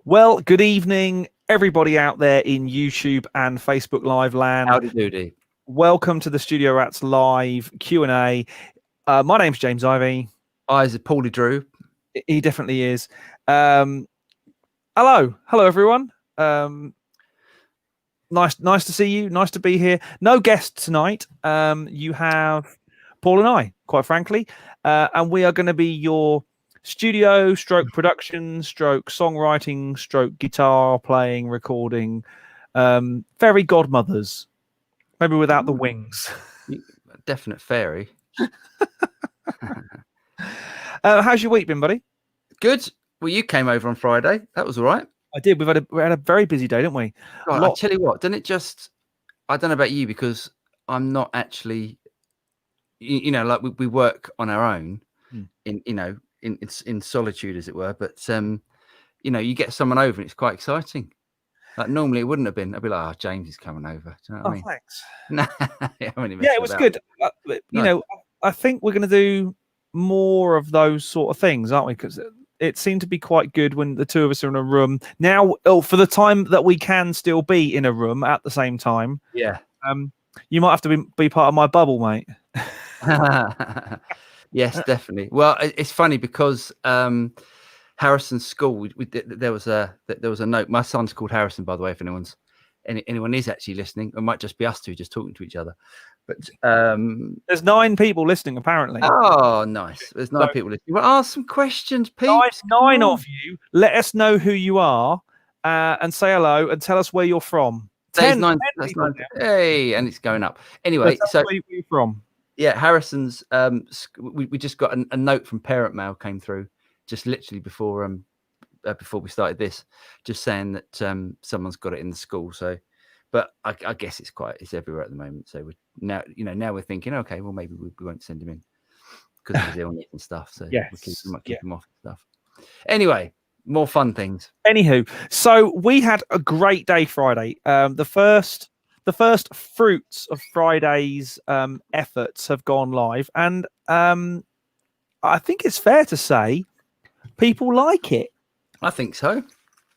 Well, good evening, everybody out there in YouTube and Facebook Live land. Howdy doody. Welcome to the Studio Rats Live Q&A. My name's James Ivey. Is it Paulie Drew? He definitely is. Hello, everyone. Nice to see you. Nice to be here. No guest tonight. You have Paul and I, quite frankly, and we are going to be your studio stroke production stroke songwriting stroke guitar playing recording fairy godmothers, maybe without the wings. Definite fairy. How's your week been, buddy? Good. Well, you came over on Friday. That was all right. I did. We had a very busy day, didn't we? God, I tell you what, didn't it just? I don't know about you because I'm not actually. Like we work on our own, in solitude, as it were. But you get someone over, and it's quite exciting. Like normally, it wouldn't have been. I'd be like, "Oh, James is coming over." Do you know what I mean? Thanks. Yeah, it was good. I think we're going to do more of those sort of things, aren't we? Because it seemed to be quite good when the two of us are in a room. Now, for the time that we can still be in a room at the same time. Yeah. You might have to be part of my bubble, mate. Yes, definitely. Well, it's funny because Harrison's school, there was a note. My son's called Harrison, by the way, if anyone is actually listening. It might just be us two just talking to each other. But there's 9 people listening, apparently. Oh, nice. There's 9 people listening. Well, ask some questions, Pete. 9 of you. Let us know who you are and say hello and tell us where you're from. 10 that's 9. Hey, and it's going up. Anyway, so where you're from. Yeah, Harrison's. We just got a note from Parent Mail came through just literally before we started this, just saying that someone's got it in the school. So, but I guess it's everywhere at the moment. So now we're thinking, okay, well maybe we won't send him in because of his illness and stuff. So we might keep him off and stuff. Anyway, more fun things. Anywho, so we had a great day Friday. The first fruits of Friday's efforts have gone live, and I think it's fair to say people like it. I think so.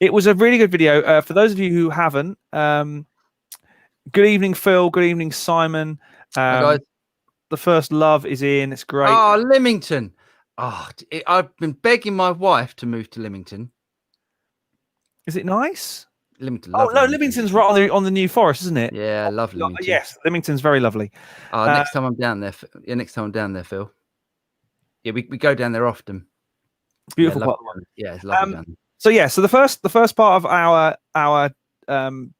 It was a really good video. For those of you who haven't, good evening, Phil. Good evening, Simon. Hi, guys. The first love is in. It's great. Oh, Lymington. Oh, I've been begging my wife to move to Lymington. Is it nice? Lymington. Oh no, Lymington's right on the New Forest, isn't it? Yeah, lovely. Lymington. Yes, Lymington's very lovely. Next time I'm down there. Next time I'm down there, Phil. Yeah, we go down there often. Beautiful part. Yeah, it's lovely down there. So the first part of our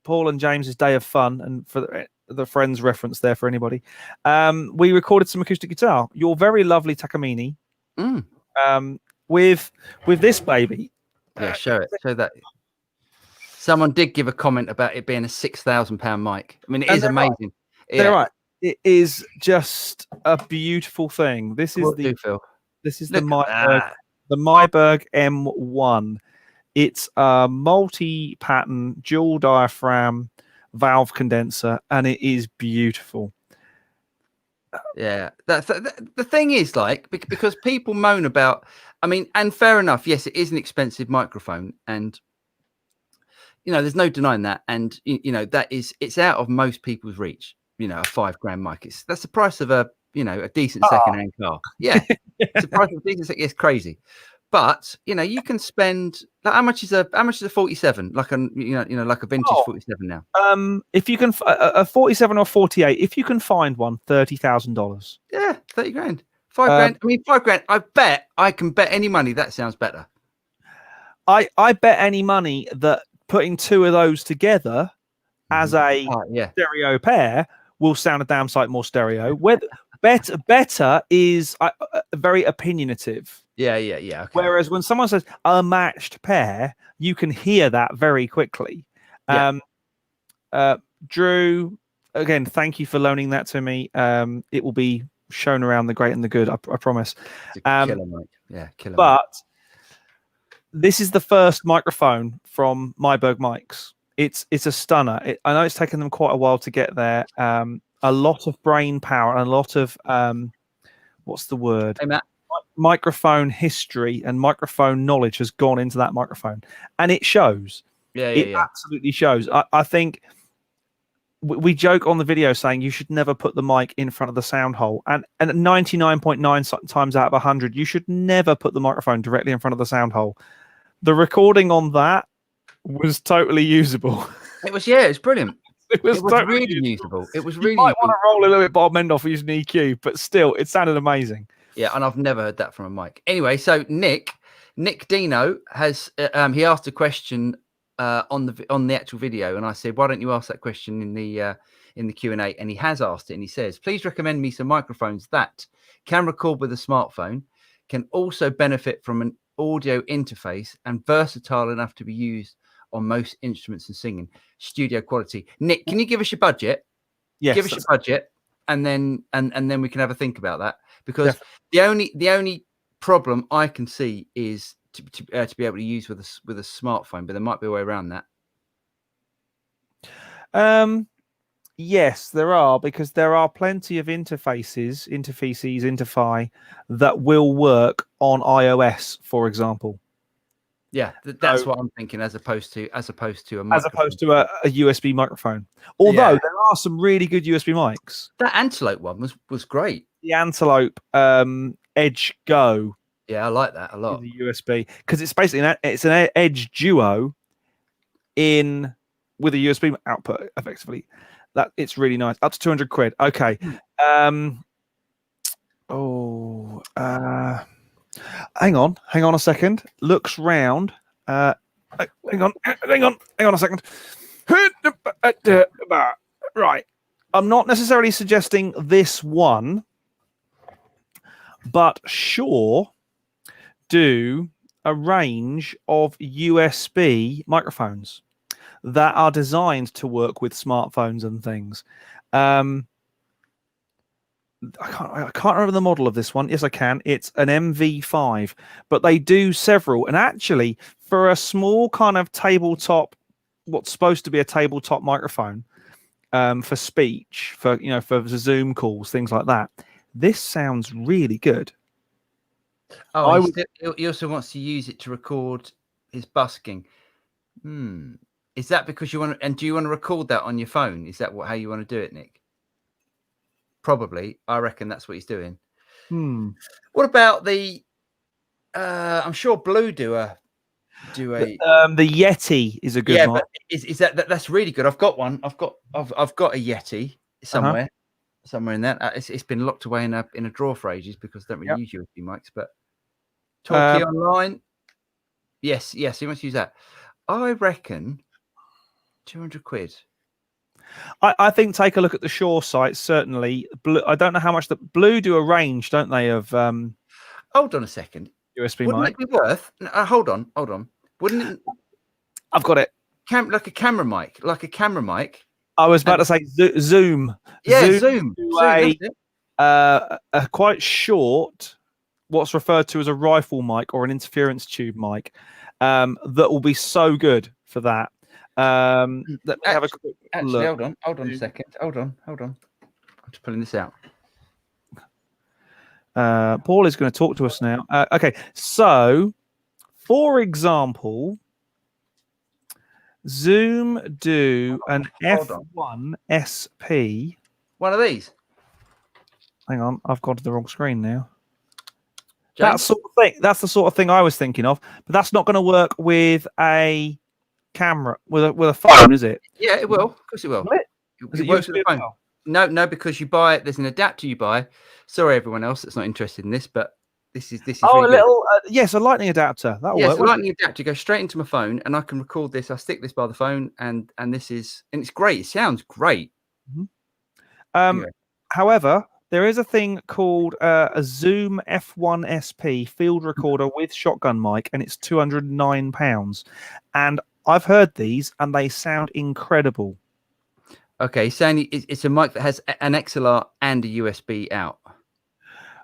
Paul and James's day of fun, and for the friends reference there for anybody, we recorded some acoustic guitar. Your very lovely Takamine. With this baby. Yeah, show it. Show that. Someone did give a comment about it being a £6,000 mic. I mean, it is amazing. Right. Yeah. They're right. It is just a beautiful thing. This is the Myberg M1. It's a multi-pattern dual diaphragm valve condenser, and it is beautiful. Yeah, the thing is, like, because people moan about. I mean, and fair enough. Yes, it is an expensive microphone, and there's no denying that. And it's out of most people's reach. A $5,000 mic. That's the price of a decent second-hand car. Yeah, it's the price of a decent. It's crazy. But you can spend. Like, how much is a 47? Like like a vintage 47 now. If you can a 47 or 48, if you can find one, $30,000. Yeah, $30,000, $5,000. I mean, $5,000. I bet I can bet any money that sounds better. I bet any money that putting 2 of those together as a stereo pair will sound a damn sight more stereo. Better is very opinionative. Yeah. Okay. Whereas when someone says a matched pair, you can hear that very quickly. Drew, again, thank you for loaning that to me. It will be shown around the great and the good. I promise. It's a killer mic. Yeah, killer. But this is the first microphone from Myberg mics. It's a stunner. I know it's taken them quite a while to get there. A lot of brain power and a lot of what's the word? Hey Matt. microphone history and microphone knowledge has gone into that microphone, and it shows. It absolutely shows. I think we joke on the video saying you should never put the mic in front of the sound hole, and 99.9 times out of 100 you should never put the microphone directly in front of the sound hole. The recording on that was totally usable. It was, yeah, it's brilliant. It was totally really usable. It was really. You might want to roll a little bit Bob Mendoff using EQ, but still, it sounded amazing. Yeah, and I've never heard that from a mic. Anyway, so Nick Dino has he asked a question on the actual video, and I said, why don't you ask that question in the Q&A? And he has asked it, and he says, please recommend me some microphones that can record with a smartphone, can also benefit from an audio interface, and versatile enough to be used on most instruments and singing, studio quality. Nick, can you give us your budget? Yes, give us your budget, and then we can have a think about that, because the only problem I can see is to be able to use with a smartphone, but there might be a way around that. Yes, there are, because there are plenty of interfaces that will work on iOS, for example. Yeah, that's what I'm thinking, as opposed to a USB microphone. Although there are some really good USB mics. That Antelope one was great. The Antelope Edge Go. Yeah, I like that a lot. The USB, because it's basically an Edge Duo with a USB output, effectively. That it's really nice. Up to 200 quid. Okay. Hang on a second. Looks round. Hang on a second. Right. I'm not necessarily suggesting this one, but sure, do a range of USB microphones that are designed to work with smartphones and things. I can't remember the model of this one. Yes, I can. It's an MV5, but they do several. And actually, for a small kind of tabletop, what's supposed to be a tabletop microphone, for speech, for Zoom calls, things like that, this sounds really good. Oh, he also wants to use it to record his busking. Is that because you want to? And do you want to record that on your phone? Is that how you want to do it, Nick? Probably. I reckon that's what he's doing. What about the? I'm sure Blue do a. The Yeti is a good one. But is that's really good? I've got one. I've got a Yeti somewhere in that. It's been locked away in a drawer for ages because I don't really use USB mics. But Talkie Online, yes, he wants to use that. I reckon 200 quid. I think take a look at the Shure site. Certainly, Blue. I don't know how much the Blue do a range, don't they? Of hold on a second. USB Wouldn't mic. it be worth? Hold on. Wouldn't it? I've got it. Like a camera mic. I was about to say Zoom. Yeah, Zoom. A quite short, what's referred to as a rifle mic or an interference tube mic, that will be so good for that. Let me have a quick look. Hold on a second. Hold on. I'm just pulling this out. Paul is going to talk to us now. Okay, so for example, Zoom do an F1 SP. One of these. Hang on, I've gone to the wrong screen now. That sort of thing. That's the sort of thing I was thinking of, but that's not going to work with a camera, with a phone, is it? Yeah, it will. Of course, it will. It works with a phone. No, because you buy it. There's an adapter you buy. Sorry, everyone else that's not interested in this, but this is. Oh, really a little yes, a lightning adapter. That'll work. A lightning adapter goes straight into my phone, and I can record this. I stick this by the phone, and it's great. It sounds great. Anyway. However, there is a thing called a Zoom F1 SP field recorder with shotgun mic, and it's £209. And I've heard these, and they sound incredible. Okay, saying it's a mic that has an XLR and a USB out.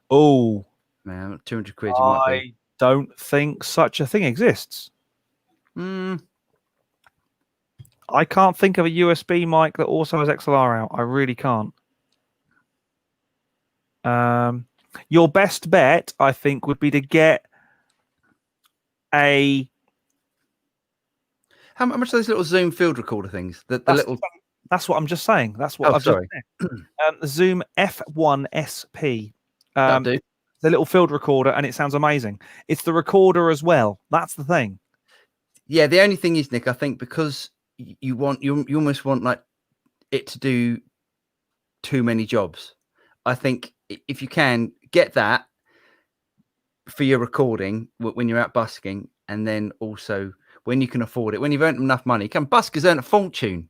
Oh, man, 200 quid. I don't think such a thing exists. I can't think of a USB mic that also has XLR out. I really can't. Your best bet, I think, would be to get a. How much are those little Zoom field recorder things? The little. That's what I'm just saying. That's what Oh, I've sorry. just said. The Zoom F1SP. That'll do. The little field recorder, and it sounds amazing. It's the recorder as well. That's the thing. Yeah, the only thing is, Nick, I think because you almost want like it to do too many jobs. I think if you can get that for your recording when you're out busking, and then also when you can afford it, when you've earned enough money, buskers earn a fortune.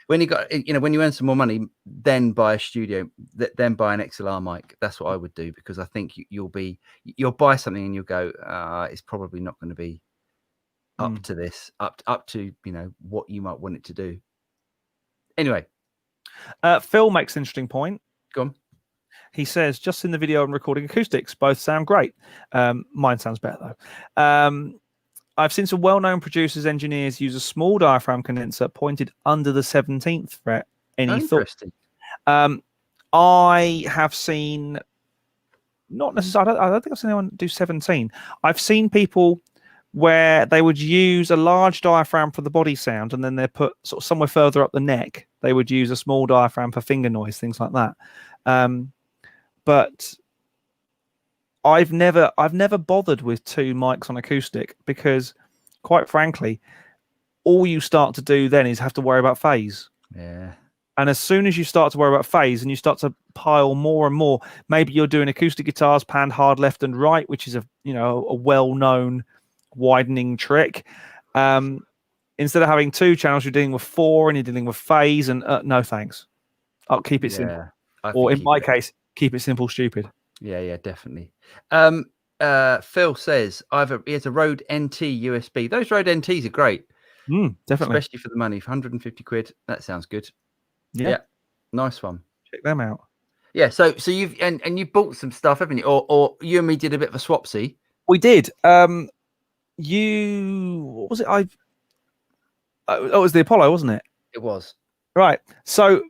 When you got, when you earn some more money, then buy a studio, then buy an XLR mic. That's what I would do, because I think you'll buy something and you'll go, it's probably not going to be up to this, up to what you might want it to do. Anyway, Phil makes an interesting point. Go on. He says, just in the video I'm recording acoustics, both sound great. Mine sounds better though. I've seen some well-known producers, engineers use a small diaphragm condenser pointed under the 17th fret. Any thoughts? I have seen, not necessarily, I don't think I've seen anyone do 17. I've seen people where they would use a large diaphragm for the body sound, and then they put sort of somewhere further up the neck, they would use a small diaphragm for finger noise, things like that. But I've never bothered with two mics on acoustic, because quite frankly, all you start to do then is have to worry about phase. Yeah. And as soon as you start to worry about phase and you start to pile more and more, maybe you're doing acoustic guitars panned hard left and right, which is a well-known widening trick. Instead of having two channels, you're dealing with four, and you're dealing with phase, and no thanks. I'll keep it simple. Or in my case, keep it simple, stupid. Yeah, definitely. Phil says he has a Rode NT USB. Those Rode NTs are great. Definitely. Especially for the money, for 150 quid. That sounds good. Yeah. Nice one. Check them out. Yeah, so you've and you bought some stuff, haven't you? Or you and me did a bit of a swapsy. We did. What was it? It was the Apollo, wasn't it? It was. Right. So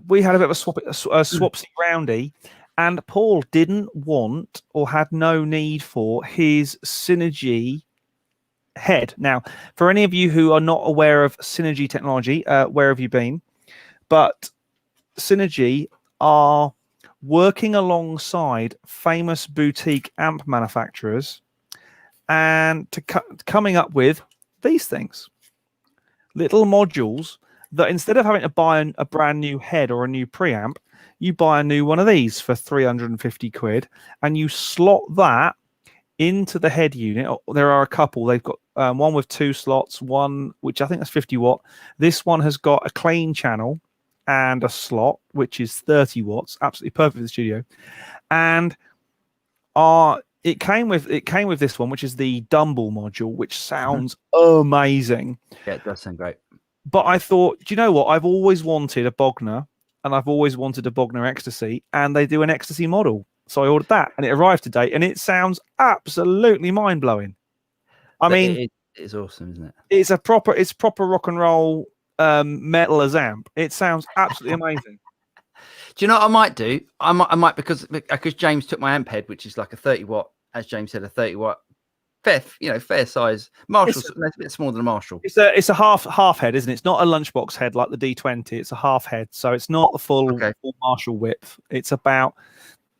we had a bit of a swapsy roundy, and Paul didn't want or had no need for his Synergy head. Now, for any of you who are not aware of Synergy technology, where have you been? But Synergy are working alongside famous boutique amp manufacturers and coming up with these things. Little modules that instead of having to buy a brand new head or a new preamp, you buy a new one of these for 350 quid, and you slot that into the head unit. There are a couple. They've got one with 2 slots, one which I think that's 50 watt. This one has got a clean channel and a slot, which is 30 watts. Absolutely perfect for the studio. And it came with this one, which is the Dumble module, which sounds amazing. Yeah, it does sound great. But I thought, do you know what? I've always wanted a Bogner, and I've always wanted a Bogner Ecstasy, and they do an Ecstasy model. So I ordered that, and it arrived today, and it sounds absolutely mind-blowing. I mean, it is awesome, isn't it? It's proper rock and roll metal as amp. It sounds absolutely amazing. Do you know what I might do? I might because James took my amp head, which is like a 30 watt, as James said, a 30 watt, fair size. Marshall's a bit smaller than a Marshall. It's a half head, isn't it? It's not a lunchbox head like the D20. It's a half head, so it's not the full Marshall width. It's about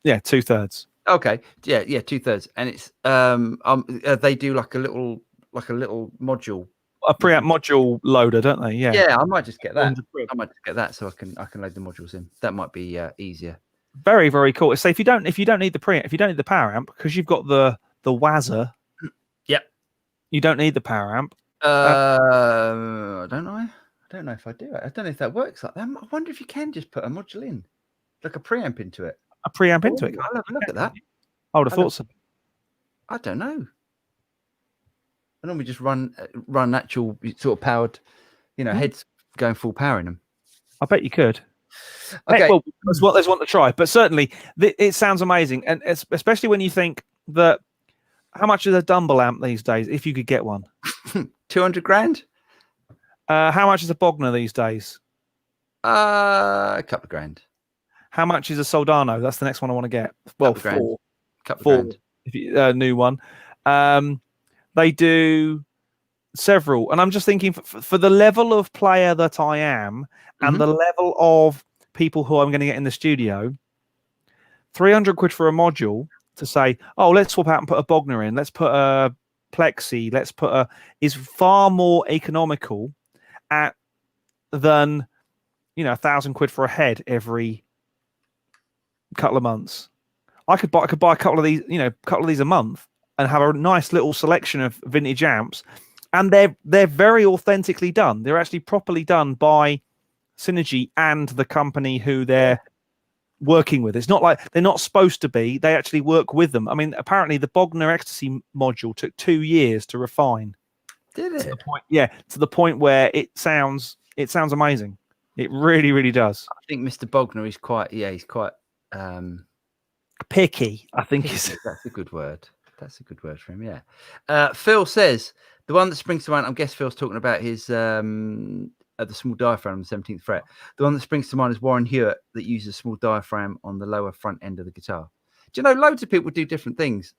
2/3. Okay, yeah, 2/3, and it's they do like a little module. A preamp module loader, don't they? Yeah, I might just get that. I might just get that so I can load the modules in. That might be easier. Very, very cool. So if you don't need the preamp, if you don't need the power amp, because you've got the Wazzer. Yep. You don't need the power amp. I don't know. I don't know if I do. I don't know if that works like that. I wonder if you can just put a module in, like a preamp into it. A preamp into it. I'll have a look at that. I would have thought so. I don't know. I normally just run actual sort of powered, heads going full power in them. I bet you could. Okay, well, there's one to try, but certainly it sounds amazing, and especially when you think that how much is a Dumble amp these days? If you could get one, 200 grand. How much is a Bogner these days? A couple of grand. How much is a Soldano? That's the next one I want to get. Well, Couple four, grand. if you, new one. They do several, and I'm just thinking for the level of player that I am and the level of people who I'm going to get in the studio, 300 quid for a module to say, oh, let's swap out and put a Bogner in, let's put a Plexi, let's put a, is far more economical than, you know, 1,000 quid for a head every couple of months. I could buy a couple of these, you know, a month and have a nice little selection of vintage amps, and they're very authentically done. They're actually properly done by Synergy and the company who they're working with. It's not like they're not supposed to be. They actually work with them. I mean, apparently the Bogner Ecstasy module took 2 years to refine. Did it? To the point where it sounds amazing. It really, really does. I think Mr. Bogner is quite, he's quite picky. I think that's a good word. That's a good word for him. Yeah. Phil says the one that springs to mind. I guess Phil's talking about his the small diaphragm on the 17th fret. The one that springs to mind is Warren Hewitt that uses a small diaphragm on the lower front end of the guitar. Do you know, loads of people do different things,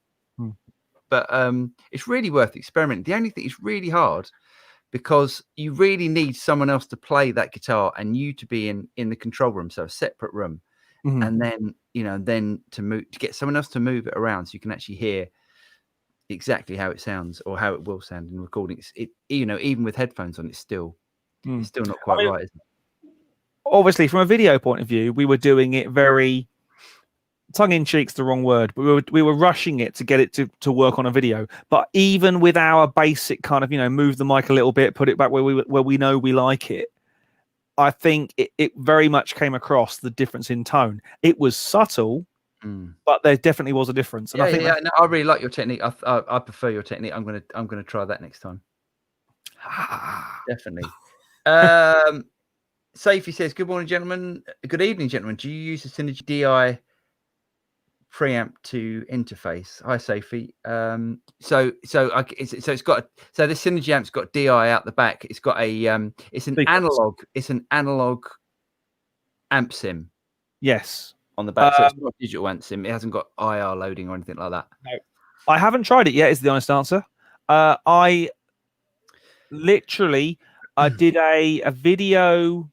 but it's really worth experimenting. The only thing is really hard because you really need someone else to play that guitar and you to be in the control room, so a separate room. And then, you know, to get someone else to move it around so you can actually hear exactly how it sounds or how it will sound in recordings. You know, even with headphones on, it's still not quite right, isn't it? Obviously, from a video point of view, we were doing it very tongue-in-cheek's the wrong word, but we were rushing it to get it to work on a video. But even with our basic kind of, you know, move the mic a little bit, put it back where we know we like it, I think it very much came across the difference in tone. It was subtle, but there definitely was a difference. And I really like your technique. I prefer your technique. I'm gonna try that next time. Definitely. Safey says, "Good morning, gentlemen. Good evening, gentlemen. Do you use the Synergy DI preamp to interface?" Hi, Safey. So it's got this Synergy amp's got DI out the back. It's got a it's an analog amp sim. Yes, on the back. So it's not a digital amp sim. It hasn't got IR loading or anything like that. No, I haven't tried it yet. Is the honest answer. I literally did a video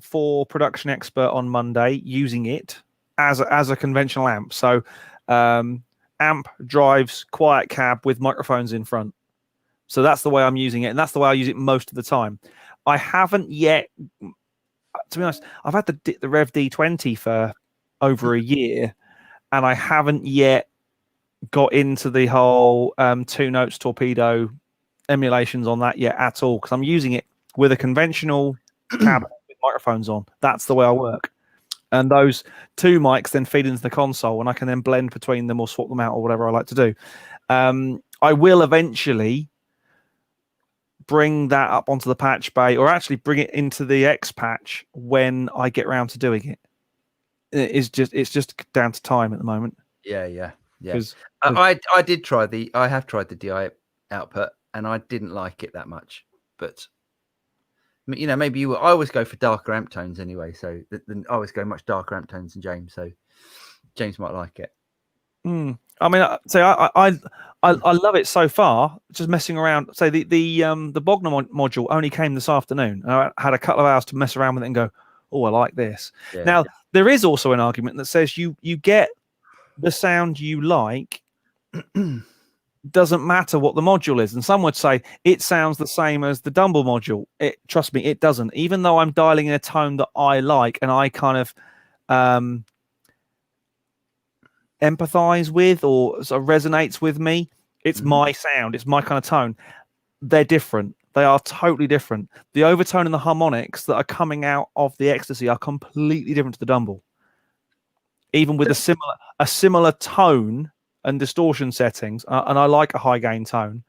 for Production Expert on Monday using it as a conventional amp. So amp drives quiet cab with microphones in front. So that's the way I'm using it, and that's the way I use it most of the time. I haven't yet, to be honest, I've had the Rev D20 for over a year, and I haven't yet got into the whole 2 notes torpedo emulations on that yet at all, because I'm using it with a conventional cab with microphones on. That's the way I work. And those 2 mics then feed into the console, and I can then blend between them or swap them out or whatever I like to do. I will eventually bring that up onto the patch bay, or actually bring it into the X patch when I get around to doing it. It's just down to time at the moment. Yeah. I have tried the DI output, and I didn't like it that much. But you know, maybe I always go for darker amp tones anyway. So I always go much darker amp tones than James. So James might like it. I mean, I love it so far. Just messing around. Say the Bogner module only came this afternoon. I had a couple of hours to mess around with it and go, oh, I like this. Yeah. Now there is also an argument that says you get the sound you like. Doesn't matter what the module is, and some would say it sounds the same as the Dumble module. Trust me, it doesn't. Even though I'm dialing in a tone that I like and I kind of empathize with or sort of resonates with me, it's my sound, it's my kind of tone. They're different. They are totally different. The overtone and the harmonics that are coming out of the Ecstasy are completely different to the Dumble. Even with a similar tone and distortion settings, and I like a high gain tone,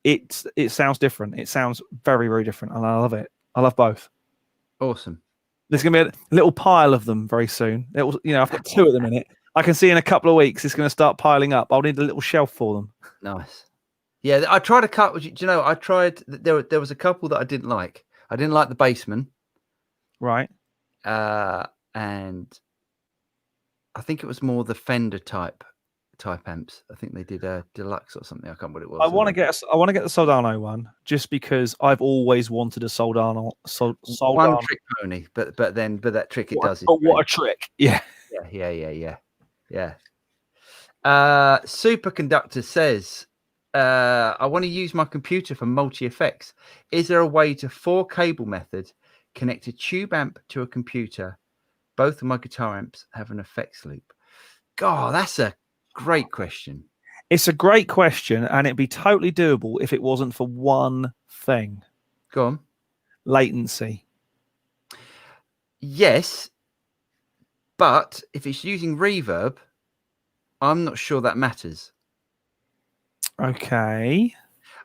it sounds different. It sounds very, very different, and I love it. I love both. Awesome. There's going to be a little pile of them very soon. I've got 2 at the minute. I can see in a couple of weeks it's going to start piling up. I'll need a little shelf for them. Nice. Yeah, I tried a couple. Do you know, I tried. There was a couple that I didn't like. I didn't like the Bassman. Right. And and I think it was more the Fender type amps. I think they did a deluxe or something. I can't remember what it was. I want to get the Soldano one just because I've always wanted a Soldano. One trick pony, but that trick it does. What a trick! Yeah. Superconductor says, I want to use my computer for multi effects. Is there a way to 4-cable method connect a tube amp to a computer? Both of my guitar amps have an effects loop. God, that's a great question. It's a great question, and it'd be totally doable if it wasn't for one thing. Go on. Latency. Yes, but if it's using reverb, I'm not sure that matters. Okay.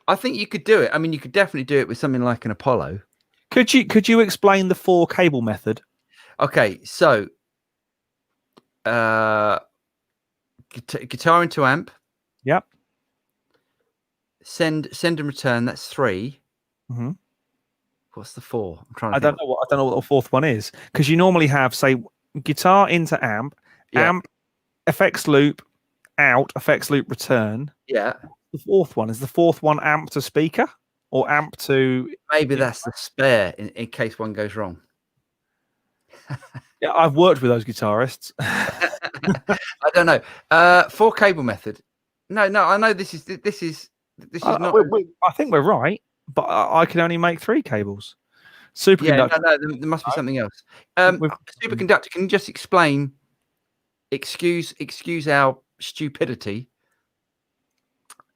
I think you could do it. I mean, you could definitely do it with something like an Apollo. Could you explain the 4-cable method? Okay, so guitar into amp. Yep. Send and return. That's 3. Mm-hmm. What's the 4? I'm trying to. I don't know what the fourth one is, because you normally have, say, guitar into amp, amp, effects loop, out, effects loop, return. Yeah. The fourth one is the fourth one amp to speaker or amp to. Maybe that's the spare in case one goes wrong. Yeah, I've worked with those guitarists. I don't know. 4-cable method. No. I know this is not. I think we're right, but I can only make 3 cables. Superconductor. Yeah, no, there must be something else. Superconductor. Can you just explain? Excuse our stupidity.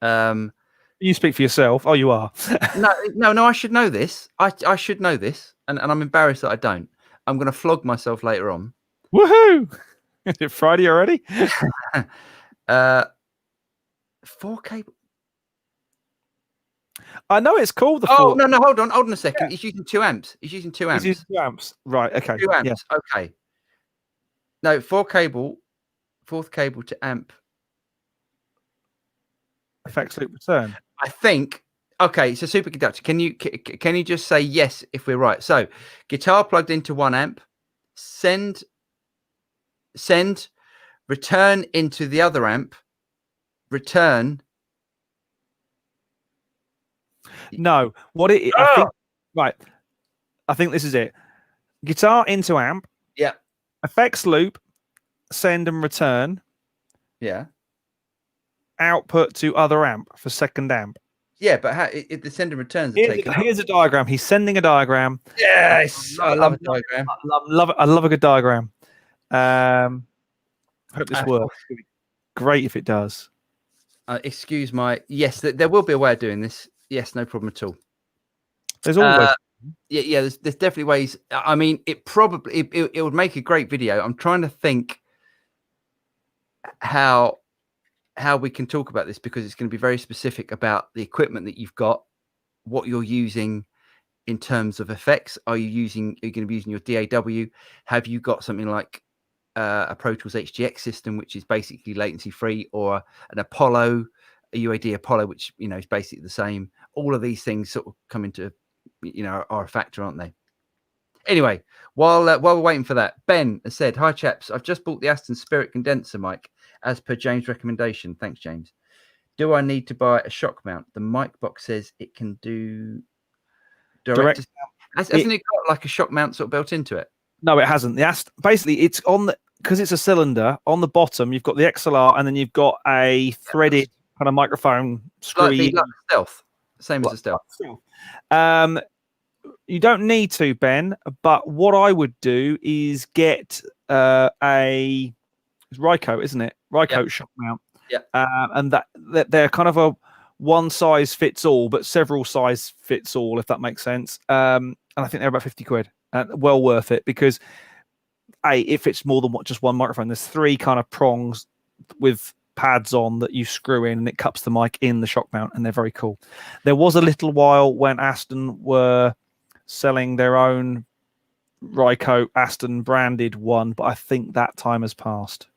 You speak for yourself. Oh, you are. No. I should know this. I should know this, and I'm embarrassed that I don't. I'm going to flog myself later on. Woohoo! Is it Friday already? 4-cable. I know it's called the. Oh, no, hold on a second. He's using 2 amps. He's using 2 amps. He's using 2 amps. Right. Okay. 2 amps. Yeah. Okay. No, 4-cable. 4th cable to amp. Effects loop return. I think. Okay, so superconductor. Can you just say yes if we're right? So, guitar plugged into 1 amp. Send. Return into the other amp. Return. No, what it? I think, right. I think this is it. Guitar into amp. Yeah. Effects loop. Send and return. Yeah. Output to other amp for second amp. Yeah, but how the send and returns are taken. Here's a diagram. He's sending a diagram. Yes, I love a diagram. I love a good diagram. Hope this works. Great if it does. Excuse my. Yes, there will be a way of doing this. Yes, no problem at all. There's always. Yeah. There's definitely ways. I mean, it would make a great video. I'm trying to think how we can talk about this, because it's going to be very specific about the equipment that you've got, what you're using in terms of effects. Are you going to be using your DAW? Have you got something like a Pro Tools HGX system, which is basically latency free, or an Apollo, a UAD Apollo, which is basically the same? All of these things sort of come into are a factor, aren't they? Anyway, while we're waiting for that, Ben has said, "Hi chaps, I've just bought the Aston Spirit condenser mic as per James' recommendation. Thanks, James. Do I need to buy a shock mount? The mic box says it can do direct. Hasn't it got like a shock mount sort of built into it? No, it hasn't. Basically, it's on because it's a cylinder. On the bottom, you've got the XLR, and then you've got a threaded kind of microphone screwy. Like stealth, same as a stealth. You don't need to, Ben. But what I would do is get a Rycote, isn't it? Rycote shock mount. Yeah. And that they're kind of a one size fits all, but several size fits all, if that makes sense. And I think they're about 50 quid. Well worth it, because it fits more than just one microphone. There's 3 kind of prongs with pads on that you screw in, and it cups the mic in the shock mount, and they're very cool. There was a little while when Aston were selling their own Rycote Aston branded one, but I think that time has passed.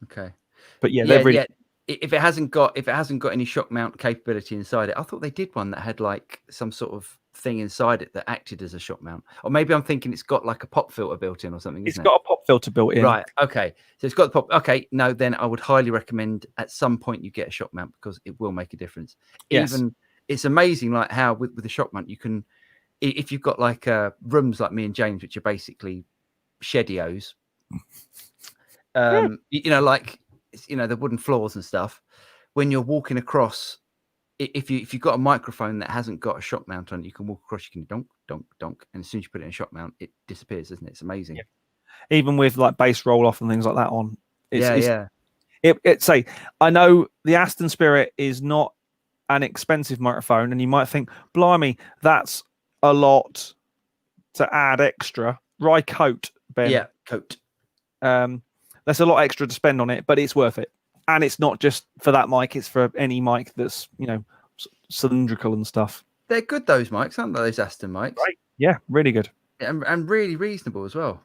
Okay. But they're really. If it hasn't got any shock mount capability inside it, I thought they did one that had like some sort of thing inside it that acted as a shock mount. Or maybe I'm thinking it's got like a pop filter built in or something. It's isn't got a pop filter built in. Right. Okay. So it's got the pop. Okay. No, then I would highly recommend at some point you get a shock mount because it will make a difference. Yes. Even it's amazing, like how with the shock mount you can, if you've got like rooms like me and James, which are basically shedios, you know, like the wooden floors and stuff. When you're walking across, if you've got a microphone that hasn't got a shock mount on it, you can walk across. You can donk, donk, donk, and as soon as you put it in a shock mount, it disappears, doesn't it? It's amazing. Yeah. Even with like bass roll off and things like that on. Yeah. I know the Aston Spirit is not an expensive microphone, and you might think, blimey, that's a lot to add extra. Right coat, Ben. Yeah, coat. That's a lot extra to spend on it, but it's worth it. And it's not just for that mic; it's for any mic that's cylindrical and stuff. They're good, those mics, aren't they? Those Aston mics. Right. Yeah, really good. And really reasonable as well.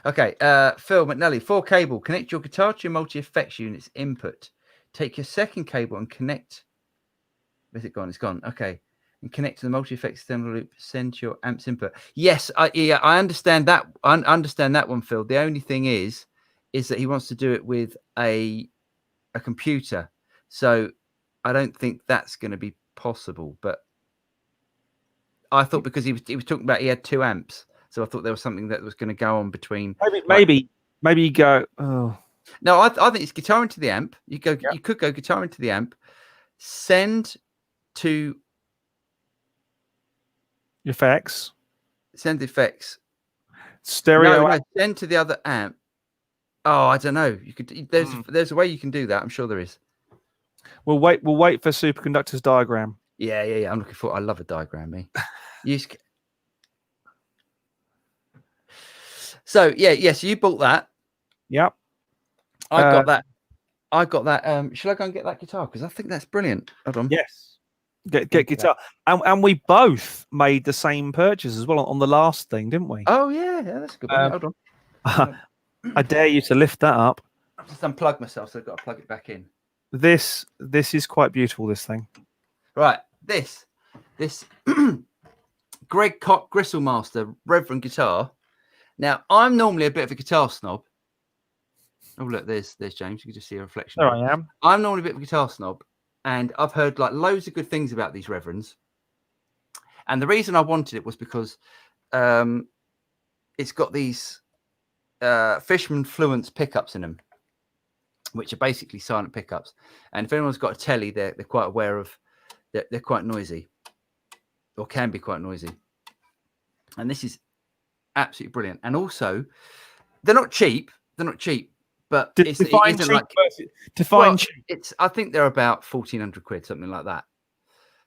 Okay, Phil McNally, 4 cable. Connect your guitar to your multi-effects unit's input. Take your second cable and connect. Where's it gone? It's gone. Okay. And connect to the multi-effects external loop. Send to your amps input. Yes, I understand that. I understand that one, Phil. The only thing is that he wants to do it with a computer. So I don't think that's going to be possible. But I thought because he was talking about he had 2 amps. So I thought there was something that was going to go on between. Maybe you go. Oh no, I think it's guitar into the amp. You could go guitar into the amp. Send to effects. Send effects. Stereo. No, send to the other amp. Oh, I don't know. You could. There's a way you can do that. I'm sure there is. We'll wait for Superconductor's diagram. Yeah. I'm looking for. I love a diagram, me. So yes, you bought that. Yep. I got that. Shall I go and get that guitar? Because I think that's brilliant. Hold on. Yes. Get guitar. And we both made the same purchase as well on the last thing, didn't we? Oh yeah, that's a good one. Hold on. I dare you to lift that up. I've just unplugged myself, so I've got to plug it back in. This is quite beautiful, this thing. Right. This Greg Koch Gristlemaster Reverend guitar. Now, I'm normally a bit of a guitar snob. Oh, look, there's James. You can just see a reflection. There I am. I'm normally a bit of a guitar snob, and I've heard like loads of good things about these Reverends. And the reason I wanted it was because it's got these Fishman Fluence pickups in them, which are basically silent pickups. And if anyone's got a telly, they're quite aware of they're quite noisy, or can be quite noisy. And this is absolutely brilliant. And also, they're not cheap, but define cheap. I think they're about 1,400 quid, something like that.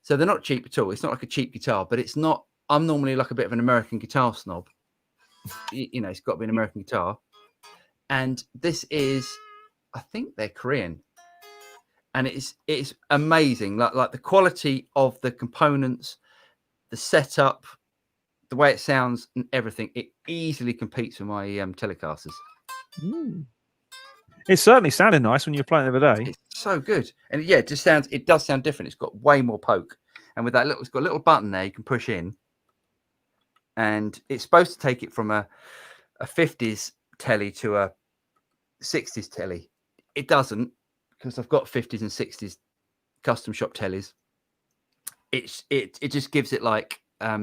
So they're not cheap at all. It's not like a cheap guitar, but it's not. I'm normally like a bit of an American guitar snob. It's got to be an American guitar. And this is, I think they're Korean. And it's amazing. Like the quality of the components, the setup, the way it sounds and everything, it easily competes with my Telecasters. It certainly sounded nice when you were playing the other day. It's so good. And yeah, it does sound different. It's got way more poke. And with that it's got a little button there you can push in. And it's supposed to take it from a 50s telly to a 60s telly. It doesn't, because I've got 50s and 60s custom shop tellies. It just gives it like a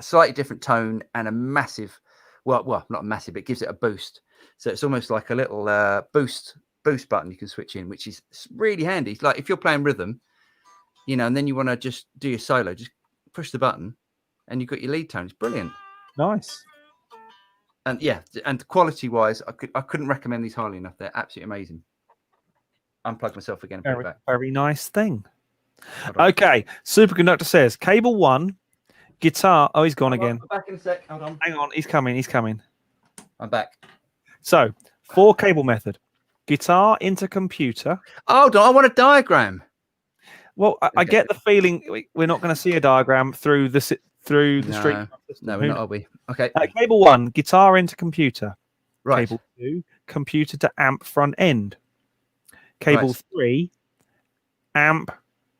slightly different tone and a massive, well, not a massive, but it gives it a boost. So it's almost like a little boost button you can switch in, which is really handy. It's like if you're playing rhythm, and then you want to just do your solo, just push the button and you've got your lead tone. It's brilliant. Nice. And yeah, and quality wise, I couldn't recommend these highly enough. They're absolutely amazing. Unplug myself again and put it back. Very nice thing. Okay, Superconductor says cable 1, guitar. Oh, he's gone again. I'm back in a sec. Hold on. Hang on, he's coming. I'm back. So 4 cable method, guitar into computer. Hold on, I want a diagram. Well, I get the feeling we're not going to see a diagram through the stream. No, we're not, are we? Okay. Cable 1, guitar into computer. Right. Cable 2, computer to amp front end. Cable 3, amp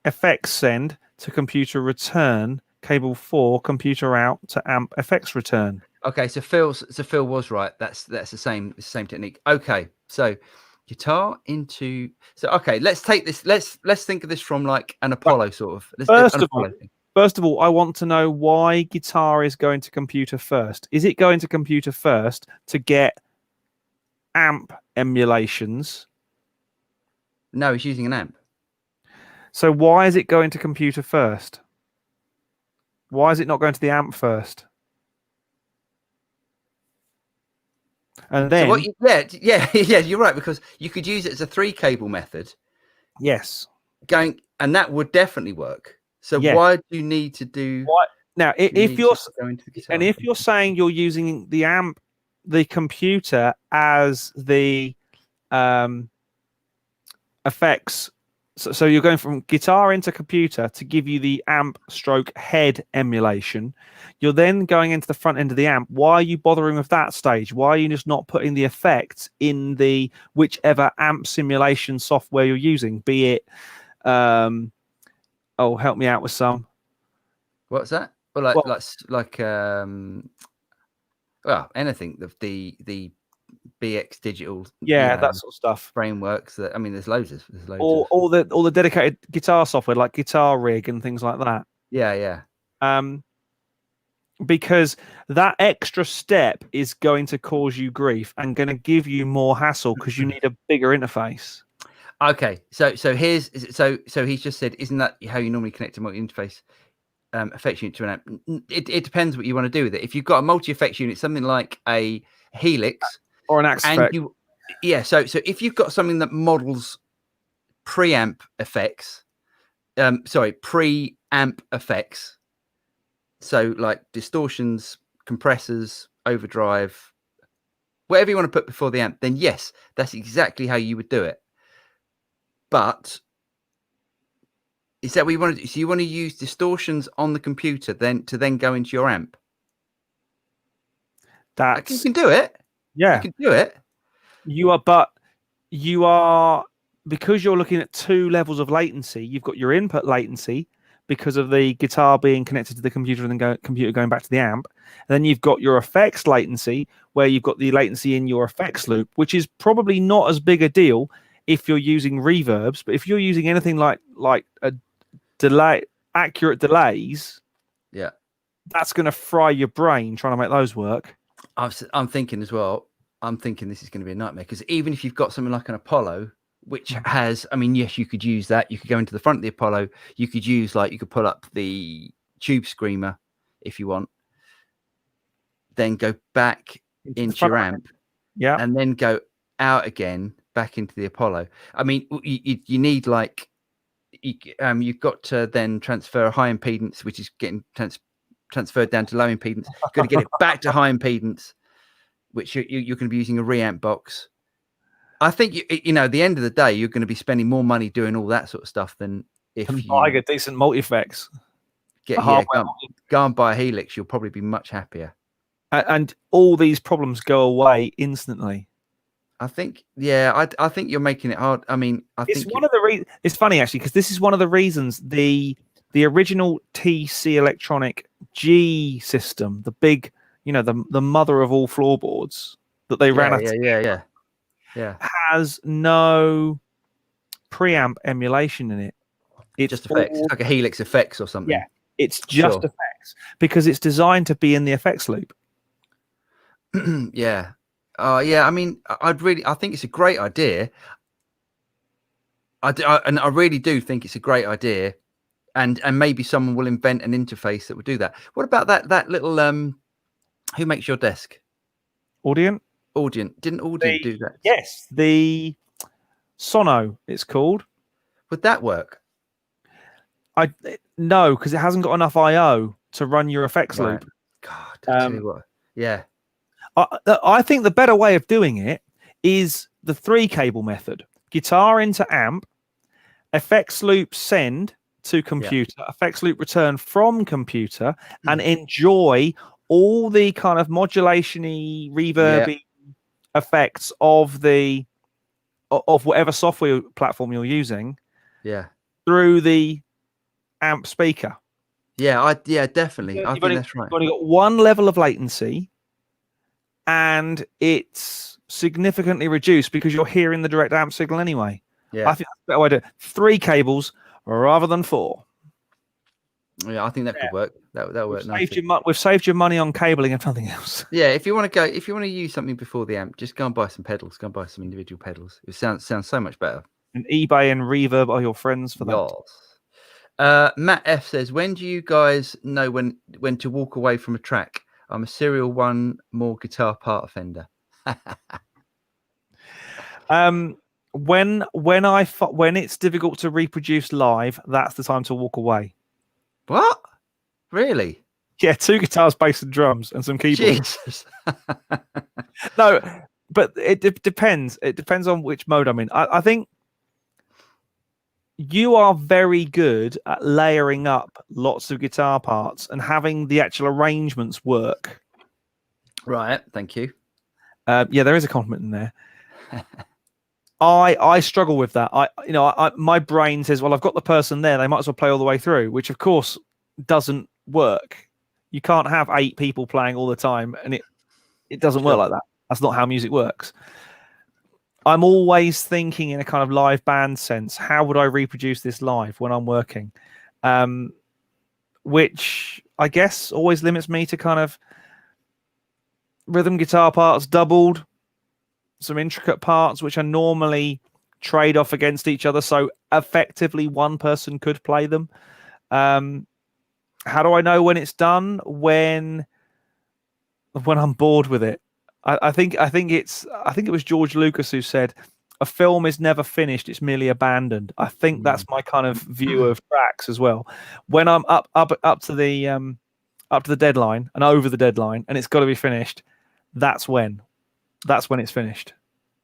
effects send to computer return, cable 4 computer out to amp effects return. Okay, so Phil was right. That's the same technique. Okay, so guitar into okay. Let's take this. Let's think of this from like an Apollo sort of. First An of all, Apollo thing. First of all, I want to know why guitar is going to computer first. Is it going to computer first to get amp emulations? No, he's using an amp. So why is it going to computer first? Why is it not going to the amp first? And then, So yeah, you're right, because you could use it as a 3-cable method. Yes. And that would definitely work. So Yes. why do you need to do? What now? If you're going to the guitar, and if you're saying you're using the amp, the computer as the effects, so you're going from guitar into computer to give you the amp stroke head emulation. You're then going into the front end of the amp. Why are you bothering with that stage? Why are you just not putting the effects in the whichever amp simulation software you're using? Be it, help me out with some. What's that? Well, well, anything. The BX digital, that sort of stuff. Frameworks. That, I mean, there's loads. All the dedicated guitar software like Guitar Rig and things like that. Yeah. Because that extra step is going to cause you grief and going to give you more hassle because you need a bigger interface. Okay, so he's just said, isn't that how you normally connect a multi-interface effects unit to an amp? It depends what you want to do with it. If you've got a multi-effects unit, something like a Helix or an Axe effect. So if you've got something that models preamp effects, preamp effects, so like distortions, compressors, overdrive, whatever you want to put before the amp, then yes, that's exactly how you would do it. But is that what you want to do? So you want to use distortions on the computer to then go into your amp? You can do it. Yeah, you can do it. You are because you're looking at 2 levels of latency. You've got your input latency because of the guitar being connected to the computer and then computer going back to the amp. And then you've got your effects latency, where you've got the latency in your effects loop, which is probably not as big a deal if you're using reverbs. But if you're using anything like a accurate delays, that's going to fry your brain trying to make those work. I'm thinking as well. I'm thinking this is going to be a nightmare, because even if you've got something like an Apollo, which has, I mean, yes, you could use that. You could go into the front of the Apollo. You could use you could pull up the Tube Screamer if you want, then go back into your amp, and then go out again back into the Apollo. I mean, you need you've got to then transfer a high impedance, which is getting transferred down to low impedance. You've got to get it back to high impedance, which you're going to be using a reamp box. I think at the end of the day, you're going to be spending more money doing all that sort of stuff than if you buy a decent multi-effects. Go and buy a Helix. You'll probably be much happier. And all these problems go away instantly. I think, I think you're making it hard. I mean, It's one of the reasons. It's funny actually, because this is one of the reasons the original TC Electronic G system, the big, the mother of all floorboards that they ran. Has no preamp emulation in it. It's just effects. It's like a Helix effects or something. Yeah, it's just effects because it's designed to be in the effects loop. Yeah. I mean, I think it's a great idea. And I really do think it's a great idea, and maybe someone will invent an interface that would do that. What about that little who makes your desk? Audient. Didn't Audient do that? Yes, the Sono, it's called. Would that work? No, because it hasn't got enough I/O to run your effects loop. God, I tell you what. Yeah. I think the better way of doing it is the 3-cable method. Guitar into amp, effects loop send to computer, effects loop return from computer, and enjoy all the kind of modulation-y, reverby effects of whatever software platform you're using. Yeah. Through the amp speaker. Yeah, definitely. I You've think that's right. only got one level of latency, and it's significantly reduced because you're hearing the direct amp signal anyway. Yeah, I think that's a better way to 3 cables rather than 4. yeah, I think that could work. That would work nicely. We've saved your money on cabling and nothing else. Yeah, if you want to use something before the amp, just go and buy some pedals. Go and buy some individual pedals. It sounds so much better. And eBay and Reverb are your friends for that. Yes. Matt F says, when do you guys know when to walk away from a track? I'm a serial one more guitar part offender. When it's difficult to reproduce live, that's the time to walk away. What? Really? Yeah, 2 guitars, bass, and drums, and some keyboards. Jesus. No, but it depends. It depends on which mode I'm in. I think you are very good at layering up lots of guitar parts and having the actual arrangements work. Right. Thank you. Yeah, there is a compliment in there. I struggle with that. My brain says, well, I've got the person there. They might as well play all the way through, which of course doesn't work. You can't have 8 people playing all the time, and it doesn't work like that. That's not how music works. I'm always thinking in a kind of live band sense, how would I reproduce this live when I'm working? Which I guess always limits me to kind of rhythm guitar parts doubled, some intricate parts, which are normally trade off against each other. So effectively one person could play them. How do I know when it's done? When I'm bored with it. I think it was George Lucas who said a film is never finished, it's merely abandoned. I think that's my kind of view of tracks as well. When I'm up to the deadline and over the deadline and it's got to be finished, that's when it's finished.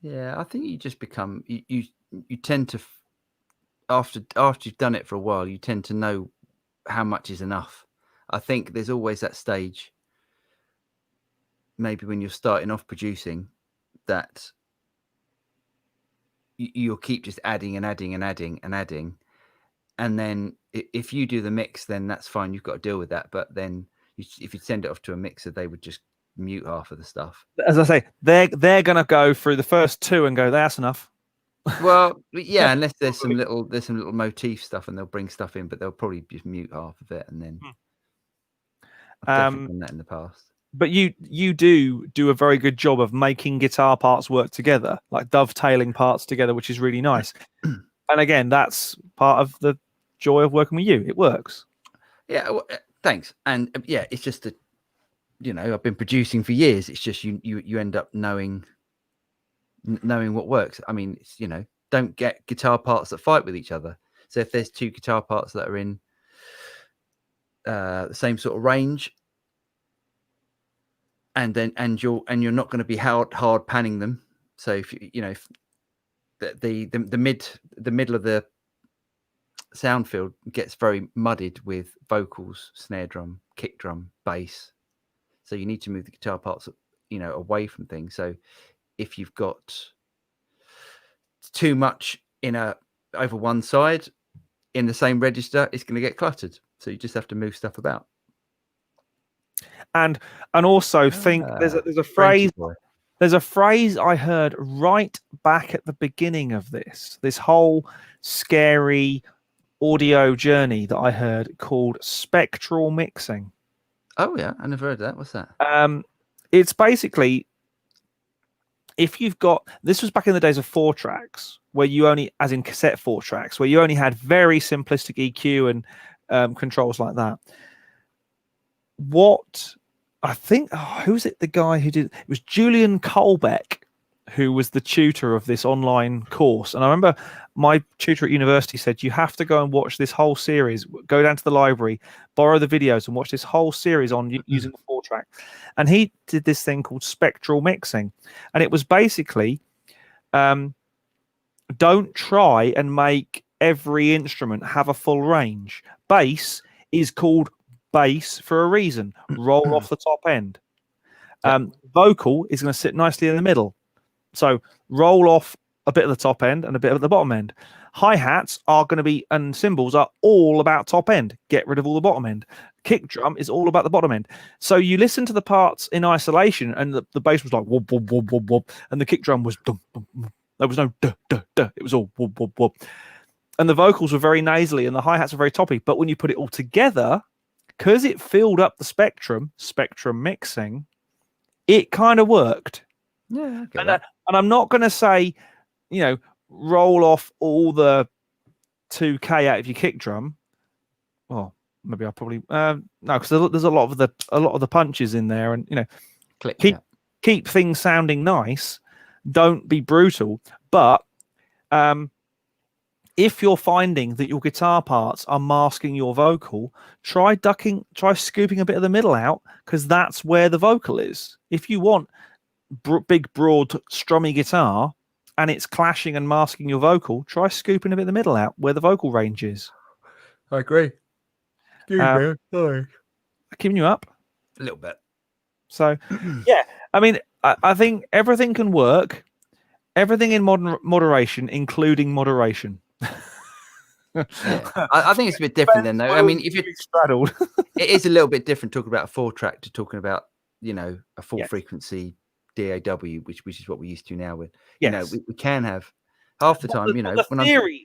Yeah, I think you just become you tend to, after you've done it for a while, you tend to know how much is enough. I think there's always that stage, maybe when you're starting off producing, that you'll keep just adding and adding and adding and adding, and then if you do the mix, then that's fine, you've got to deal with that. But then if you send it off to a mixer, they would just mute half of the stuff. As I say, they're gonna go through the first 2 and go, that's enough. Well, yeah, unless there's some little motif stuff and they'll bring stuff in, but they'll probably just mute half of it, and then I've definitely done that in the past. But you do a very good job of making guitar parts work together, like dovetailing parts together, which is really nice. And again, that's part of the joy of working with you. It works. Yeah, well, thanks. And yeah, it's just that, I've been producing for years. It's just you end up knowing what works. I mean, it's, don't get guitar parts that fight with each other. So if there's 2 guitar parts that are in the same sort of range, and you're not going to be hard panning them. So if if the middle of the sound field gets very muddied with vocals, snare drum, kick drum, bass, so you need to move the guitar parts away from things. So if you've got too much over one side in the same register, it's going to get cluttered. So you just have to move stuff about. And also think there's a phrase I heard right back at the beginning of this whole scary audio journey that I heard called spectral mixing. Oh yeah, I never heard that. What's that? It's basically, if you've got, this was back in the days of 4 tracks, where you only, as in cassette 4 tracks, where you only had very simplistic EQ and controls like that. What I think, who was it? The guy who did it was Julian Colbeck, who was the tutor of this online course. And I remember my tutor at university said, you have to go and watch this whole series, go down to the library, borrow the videos and watch this whole series on using the 4-track. And he did this thing called spectral mixing. And it was basically, don't try and make every instrument have a full range. Bass is called bass for a reason. Roll off the top end. Vocal is going to sit nicely in the middle. So roll off a bit of the top end and a bit of the bottom end. Hi-hats are going to be, and cymbals are all about top end. Get rid of all the bottom end. Kick drum is all about the bottom end. So you listen to the parts in isolation, and the bass was like whoop, whoop, whoop, whoop, whoop, and the kick drum was dum, dum, dum. There was no duh, duh, duh. It was all whoop, whoop, whoop. And the vocals were very nasally, and the hi-hats were very toppy. But when you put it all together, because it filled up the spectrum mixing, it kind of worked. Yeah, I get that. And I'm not going to say, roll off all the 2K out of your kick drum. Well, maybe I probably no, because there's a lot of the punches in there, and keep things sounding nice. Don't be brutal, but if you're finding that your guitar parts are masking your vocal, try scooping a bit of the middle out, because that's where the vocal is. If you want big, broad, strummy guitar and it's clashing and masking your vocal, try scooping a bit of the middle out where the vocal range is. I agree. Sorry. Keeping you up? A little bit. So, yeah, I mean, I think everything can work. Everything in moderation, including moderation. Yeah. I think it's a bit different then, though. I mean, if you're straddled, it is a little bit different talking about a 4-track to talking about, a full frequency DAW, which is what we're used to now. With we can have half the time,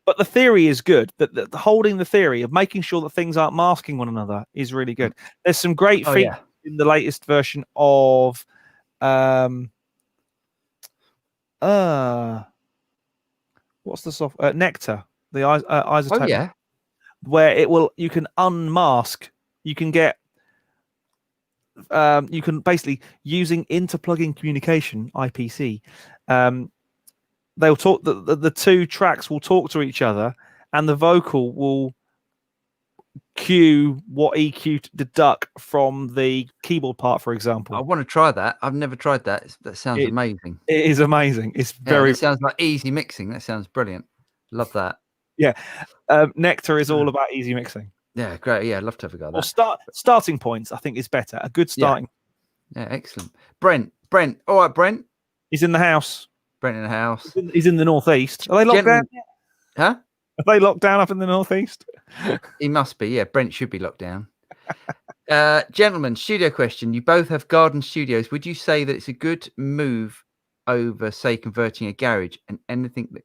but the theory is good. That holding the theory of making sure that things aren't masking one another is really good. There's some great features in the latest version of what's the software? Nectar, the isotope, where you can unmask. You can get you can basically, using interplugging communication, IPC, they'll talk. The two tracks will talk to each other, and the vocal will cue what EQ to deduct from the keyboard part, for example. I want to try that. I've never tried that. That sounds amazing. It is amazing. It's very. It sounds like easy mixing. That sounds brilliant. Love that. Yeah, Nectar is all about easy mixing. Yeah, great. Yeah, I'd love to have a go at that. Well, starting points, I think, is better. A good starting. Yeah, excellent. Brent. All right, Brent. He's in the house. Brent in the house. He's in the northeast. Are they locked down? Huh? Are they locked down up in the northeast? He must be. Yeah, Brent should be locked down. Gentlemen, studio question. You both have garden studios. Would you say that it's a good move over, say, converting a garage, and anything that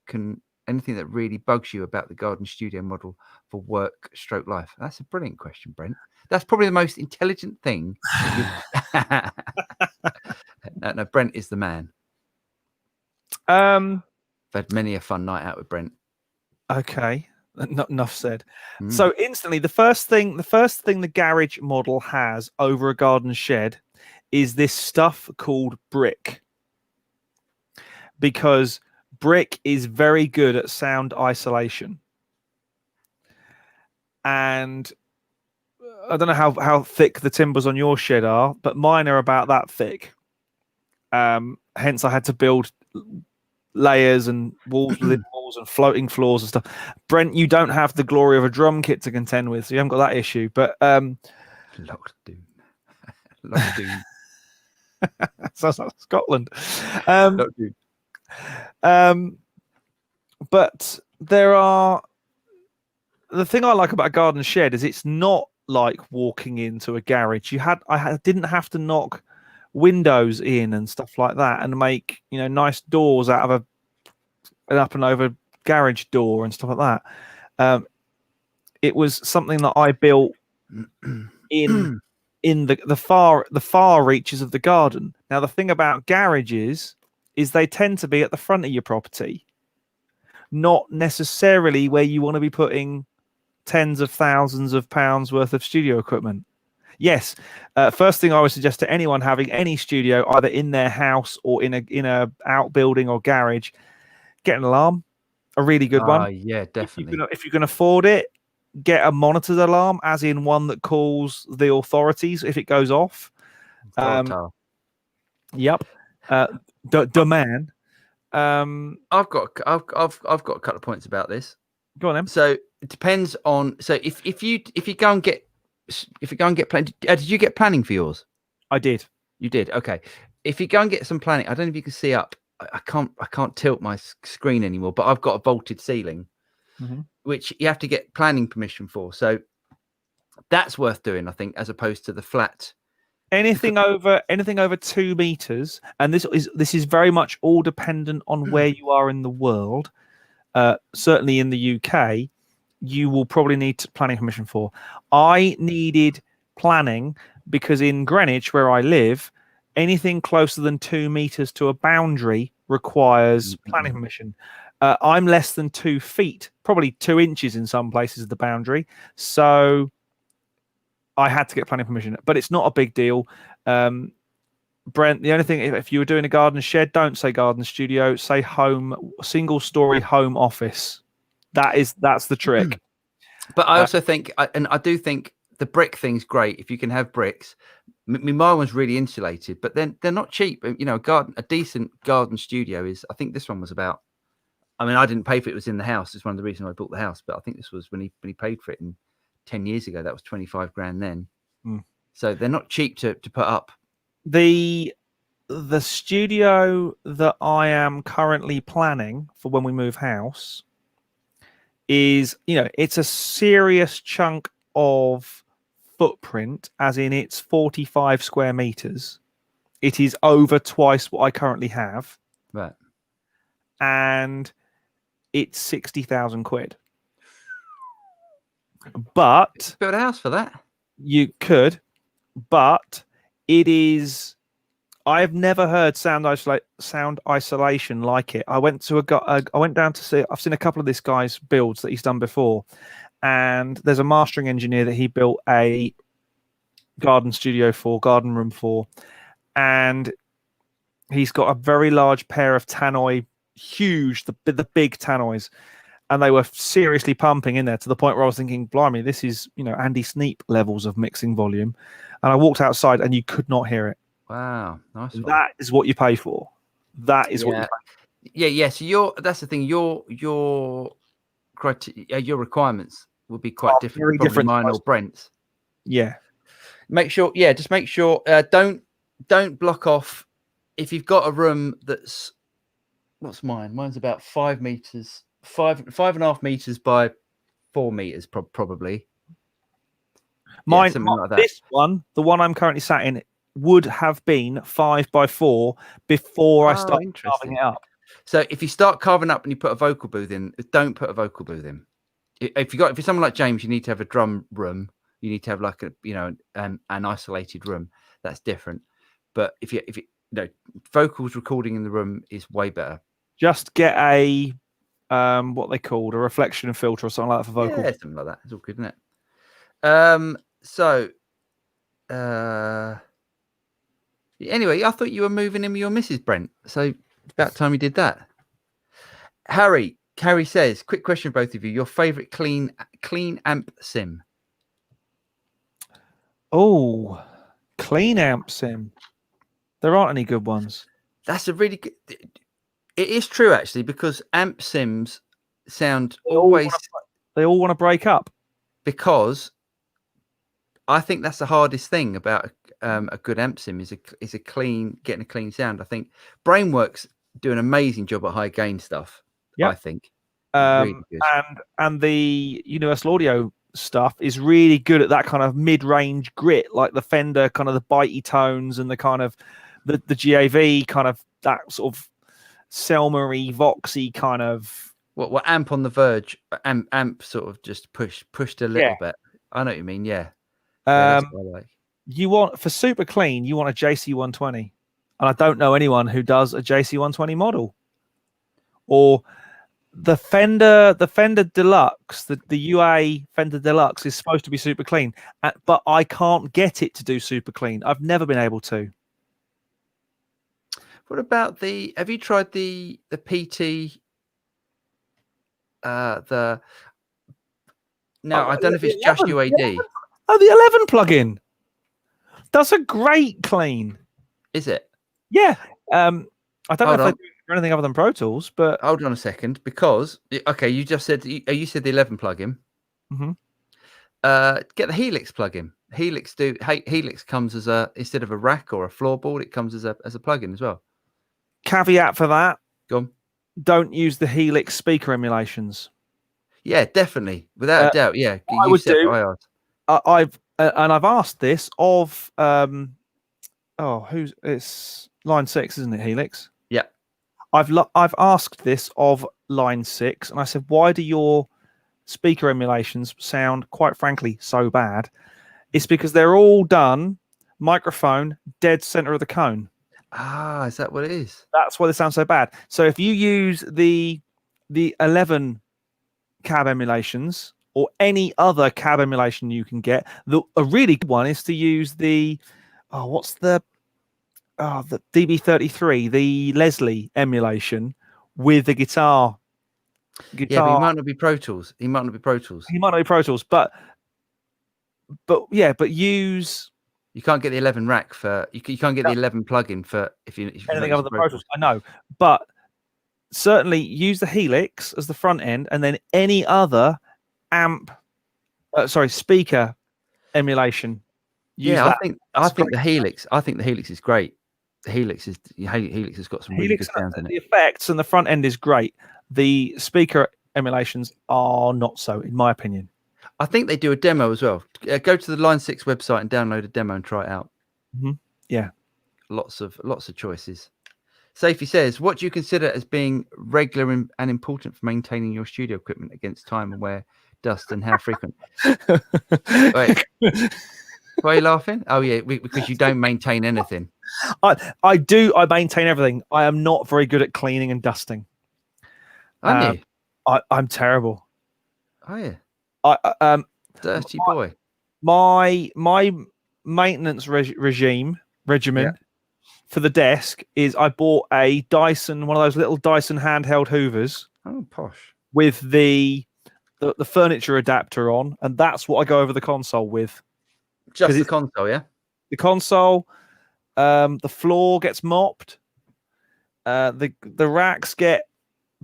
really bugs you about the garden studio model for work/life? That's a brilliant question, Brent. That's probably the most intelligent thing. No, Brent is the man. I've had many a fun night out with Brent. Okay, not enough said. So instantly, the first thing the garage model has over a garden shed is this stuff called brick, because brick is very good at sound isolation. And I don't know how thick the timbers on your shed are, but mine are about that thick. Hence, I had to build layers and walls within walls and floating floors and stuff. Brent, you don't have the glory of a drum kit to contend with, so you haven't got that issue. But Lockdown. Sounds like Scotland. But there are, the thing I like about a garden shed is it's not like walking into a garage. I didn't have to knock windows in and stuff like that and make nice doors out of an up and over garage door and stuff like that. It was something that I built in the far reaches of the garden. Now the thing about garages is they tend to be at the front of your property, not necessarily where you want to be putting tens of thousands of pounds worth of studio equipment. Yes, first thing I would suggest to anyone having any studio, either in their house or in a outbuilding or garage, get an alarm, a really good one. Yeah, definitely. If you can afford it, get a monitored alarm, as in one that calls the authorities if it goes off. Yep. Demand. I've got a couple of points about this. Go on then. So it depends on. So if you go and get planning, did you get planning for yours? I did. You did. Okay. If you go and get some planning, I don't know if you can see up. I can't tilt my screen anymore, but I've got a vaulted ceiling. which you have to get planning permission for. So that's worth doing, I think, as opposed to the flat. Anything over 2 meters, and this is very much all dependent on where you are in the world. Certainly in the UK, you will probably need planning permission for. I needed planning because in Greenwich, where I live, anything closer than 2 meters to a boundary requires planning permission. I'm less than 2 feet, probably 2 inches in some places of the boundary. So I had to get planning permission, but it's not a big deal. Brent, the only thing, if you were doing a garden shed, don't say garden studio, say home, single story home office. That's the trick. But I also think, and I do think the brick thing's great if you can have bricks. My one's really insulated, but then they're not cheap. You know, a decent garden studio is, I think this one was about, I mean, I didn't pay for it, it was in the house. It's one of the reasons I bought the house, but I think this was when he paid for it 10 years ago. That was 25 grand then. So they're not cheap to put up. The studio that I am currently planning for when we move house is, it's a serious chunk of footprint, as in it's 45 square meters. It is over twice what I currently have. Right. And it's 60,000 quid. But build a house for that. You could, but it is. I've never heard sound isolation like it. I went down to see. I've seen a couple of this guy's builds that he's done before, and there's a mastering engineer that he built a garden room for, and he's got a very large pair of tannoy, huge, the big tannoys. And they were seriously pumping in there to the point where I was thinking, blimey, this is, Andy Sneap levels of mixing volume. And I walked outside and you could not hear it. Wow. Nice one. That is what you pay for. That is what you pay for. Yeah. So that's the thing. Your requirements will be quite different. Very different. Mine or Brent's. Yeah. Just make sure, don't block off. If you've got a room that's, what's mine? Mine's about 5 meters. 5.5 meters by 4 meters, probably. Mine, something like that. This one, the one I'm currently sat in, would have been 5 by 4 before I started carving it up. So if you start carving up and you put a vocal booth in, don't put a vocal booth in. If you're someone like James, you need to have a drum room. You need to have like an isolated room. That's different. But if you vocals recording in the room is way better. Just get a what they called a reflection filter or something like that for vocal. Yeah, something like that. It's all good, isn't it? Anyway, I thought you were moving in with your Mrs. Brent, so it's about time you did that. Harry says, quick question, both of you: your favorite clean amp sim? Oh, clean amp sim. There aren't any good ones. That's a really good. It is true, actually, because amp sims sound they all want to break up. Because I think that's the hardest thing about a good amp sim is getting a clean sound. I think Brainworks do an amazing job at high gain stuff. Yeah, I think. Really good. And the Universal Audio stuff is really good at that kind of mid-range grit, like the Fender kind of the bitey tones and the kind of the GAV kind of that sort of Selmer-y, Voxy kind of. What Amp on the Verge? Amp sort of just pushed a little bit. I know what you mean. Yeah. That's what I like. You want for super clean, you want a JC120, and I don't know anyone who does a JC120 model. Or the Fender Deluxe, the UA Fender Deluxe is supposed to be super clean, but I can't get it to do super clean. I've never been able to. What about have you tried the PT? I don't know if it's just UAD. Oh, the 11 plugin. That's a great clean. Is it? Yeah. I don't know if they do anything other than Pro Tools, but hold on a second, because you just said the 11 plugin. Mm-hmm. Get the Helix plugin. Helix comes as instead of a rack or a floorboard, it comes as a plugin as well. Caveat for that. Go on. Don't use the Helix speaker emulations. Yeah, definitely, without a doubt. Yeah, What I you would said do, what I asked. I've asked this of it's line 6, isn't it, Helix? Yeah. I've asked this of line 6, and I said, why do your speaker emulations sound, quite frankly, so bad? It's because they're all done microphone dead center of the cone. Ah, is that what it is? That's why they sound so bad. So if you use the 11 cab emulations or any other cab emulation you can get, a really good one is to use the the DB33, the Leslie emulation with the guitar. Yeah, but he might not be Pro Tools. He might not be Pro Tools. He might not be Pro Tools, but use. You can't get the 11 rack for you can't get the 11 plugin for if you anything other than Pro Tools. I know, but certainly use the Helix as the front end, and then any other speaker emulation. I think the Helix. I think the Helix is great. The Helix has got some really good sounds in it. The effects and the front end is great. The speaker emulations are not so, in my opinion. I think they do a demo as well. Go to the Line 6 website and download a demo and try it out. Mm-hmm. Yeah, lots of choices. Safety says, what do you consider as being regular and important for maintaining your studio equipment against time and wear, dust, and how frequent? Wait, why are you laughing? Oh yeah, because you don't maintain anything. I do. I maintain everything. I am not very good at cleaning and dusting. Aren't you? I'm terrible. Oh yeah. Dirty boy. My maintenance regimen for the desk is I bought a Dyson, one of those little Dyson handheld hoovers. Oh, posh. With the furniture adapter on, and that's what I go over the console with. Just the console, yeah. The console, the floor gets mopped. The racks get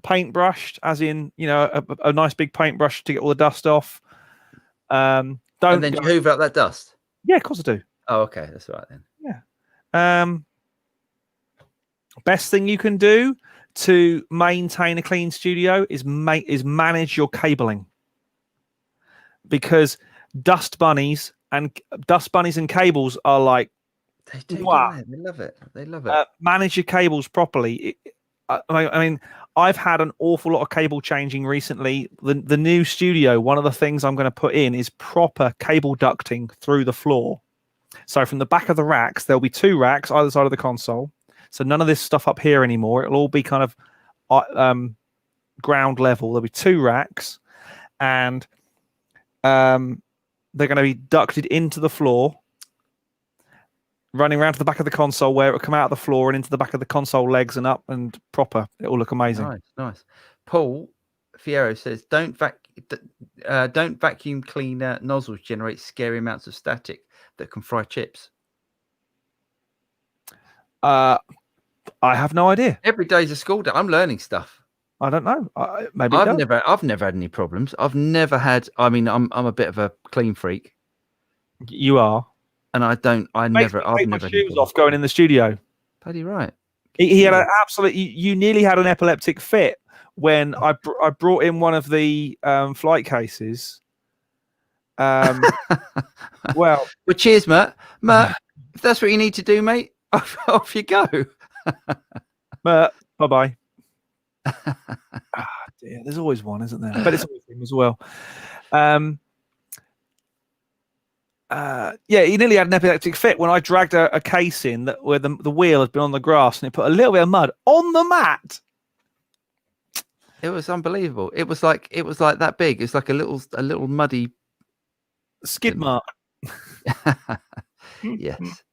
paintbrushed, as in a nice big paintbrush to get all the dust off. And then do you hoover up that dust? Yeah, of course I do. Oh, okay, that's all right then. Yeah. Best thing you can do to maintain a clean studio is manage your cabling, because dust bunnies and cables are like, they do. Wow. They love it. They love it. Manage your cables properly. I mean, I've had an awful lot of cable changing recently. The new studio, one of the things I'm going to put in is proper cable ducting through the floor. So from the back of the racks, there'll be 2 racks either side of the console. So none of this stuff up here anymore. It'll all be kind of ground level. There'll be 2 racks, and they're going to be ducted into the floor, running around to the back of the console where it will come out of the floor and into the back of the console legs and up and proper. It will look amazing. Nice. Paul Fierro says, don't vacuum cleaner nozzles generate scary amounts of static that can fry chips. I have no idea. Every day's a school day. I'm learning stuff. I don't know. Maybe I've never had any problems. I've never had. I mean, I'm a bit of a clean freak. You are, and I've never take my shoes off going in the studio. Bloody right. He had an absolute. You nearly had an epileptic fit when I brought in one of the flight cases. Well, cheers, Matt. If that's what you need to do, mate, off you go. Bye bye. Dear, there's always one, isn't there? But it's always him as well. He nearly had an epileptic fit when I dragged a case in where the wheel had been on the grass, and it put a little bit of mud on the mat. It was unbelievable. It was like that big. It's like a little muddy skid mark. Yes.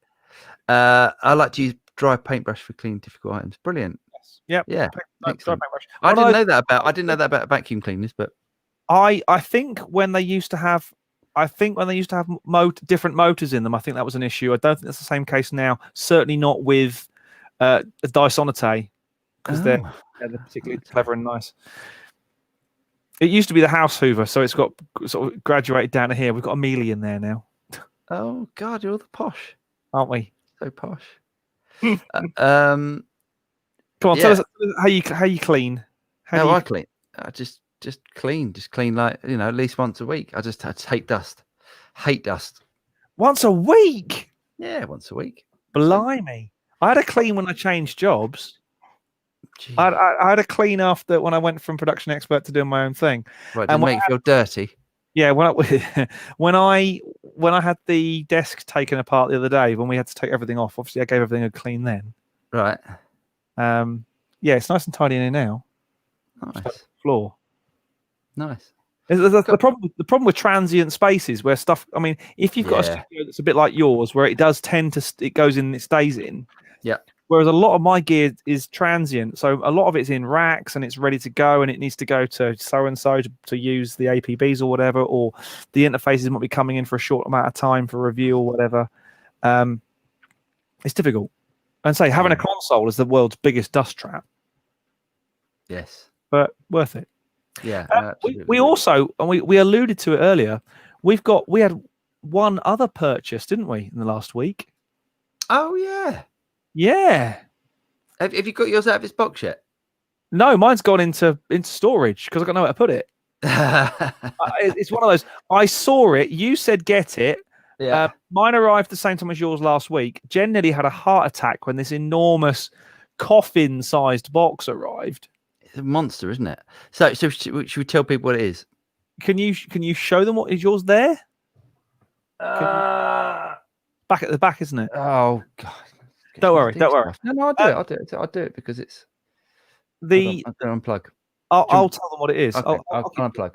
I like to use dry paintbrush for cleaning difficult items. Brilliant. Yep. Yeah. Dry paintbrush. I didn't know that about vacuum cleaners, but I think when they used to have different motors in them, I think that was an issue. I don't think that's the same case now. Certainly not with a Dysonite, because they're particularly clever and nice. It used to be the house hoover, so it's got sort of graduated down to here. We've got a mealy in there now. Oh God, you're all the posh, aren't we? So posh. Come on, tell us how you clean. How I clean? I just clean, like at least once a week. I just hate dust. Once a week. Yeah, once a week. Blimey! I had a clean when I changed jobs. I had a clean after when I went from production expert to doing my own thing. Right, didn't make you feel dirty. Yeah, when I had the desk taken apart the other day, when we had to take everything off, obviously I gave everything a clean then. Right. Yeah, it's nice and tidy in here now. Nice. Floor. Nice. The problem with transient spaces where stuff. I mean, if you've got a studio that's a bit like yours, where it does tend to it goes in and it stays in. Yeah. Whereas a lot of my gear is transient, so a lot of it's in racks and it's ready to go, and it needs to go to so and so to use the APBs or whatever, or the interfaces might be coming in for a short amount of time for review or whatever. It's difficult. And say having a console is the world's biggest dust trap. Yes, but worth it. Yeah, we also, and we alluded to it earlier. We had one other purchase, didn't we, in the last week? Oh yeah. Yeah. Have you got yours out of its box yet? No, mine's gone into storage because I got nowhere to put it. It's one of those. I saw it. You said get it. Yeah. Mine arrived the same time as yours last week. Jen nearly had a heart attack when this enormous coffin-sized box arrived. It's a monster, isn't it? So should we tell people what it is? Can you show them what is yours there? Back at the back, isn't it? Oh God. Don't worry. No, I'll do it. I'll do it because it's I'm going to unplug. I'll tell them what it is. Okay, I'll unplug.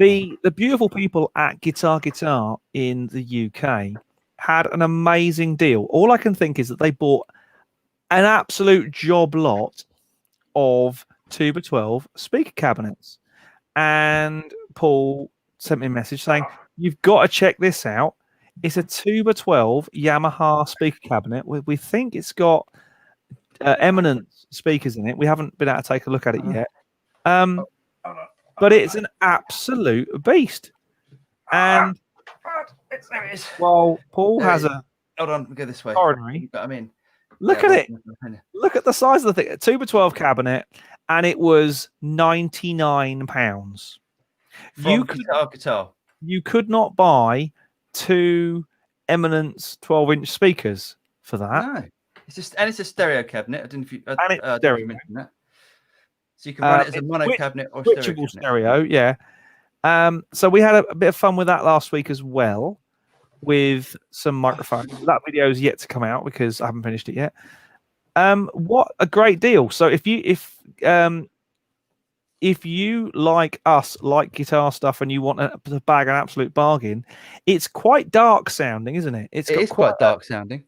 The beautiful people at Guitar in the UK had an amazing deal. All I can think is that they bought an absolute job lot of 2x12 speaker cabinets. And Paul sent me a message saying, you've got to check this out. It's a 2x12 Yamaha speaker cabinet. We think it's got eminent speakers in it. We haven't been able to take a look at it yet. But it's an absolute beast. And there it is. well, Paul has a hold on, we go this way. coronary. I'm in. Look at it. Look at the size of the thing. A 2x12 cabinet, and it was £99. You could not buy two Eminence 12-inch speakers for that. No, it's a stereo cabinet. I didn't. Stereo. That. So you can run it as a mono cabinet or switchable stereo. Yeah. So we had a bit of fun with that last week as well, with some microphones. That video is yet to come out because I haven't finished it yet. What a great deal! So if you like us, like guitar stuff, and you want to bag an absolute bargain, it's quite dark sounding, isn't it? It is quite dark sounding.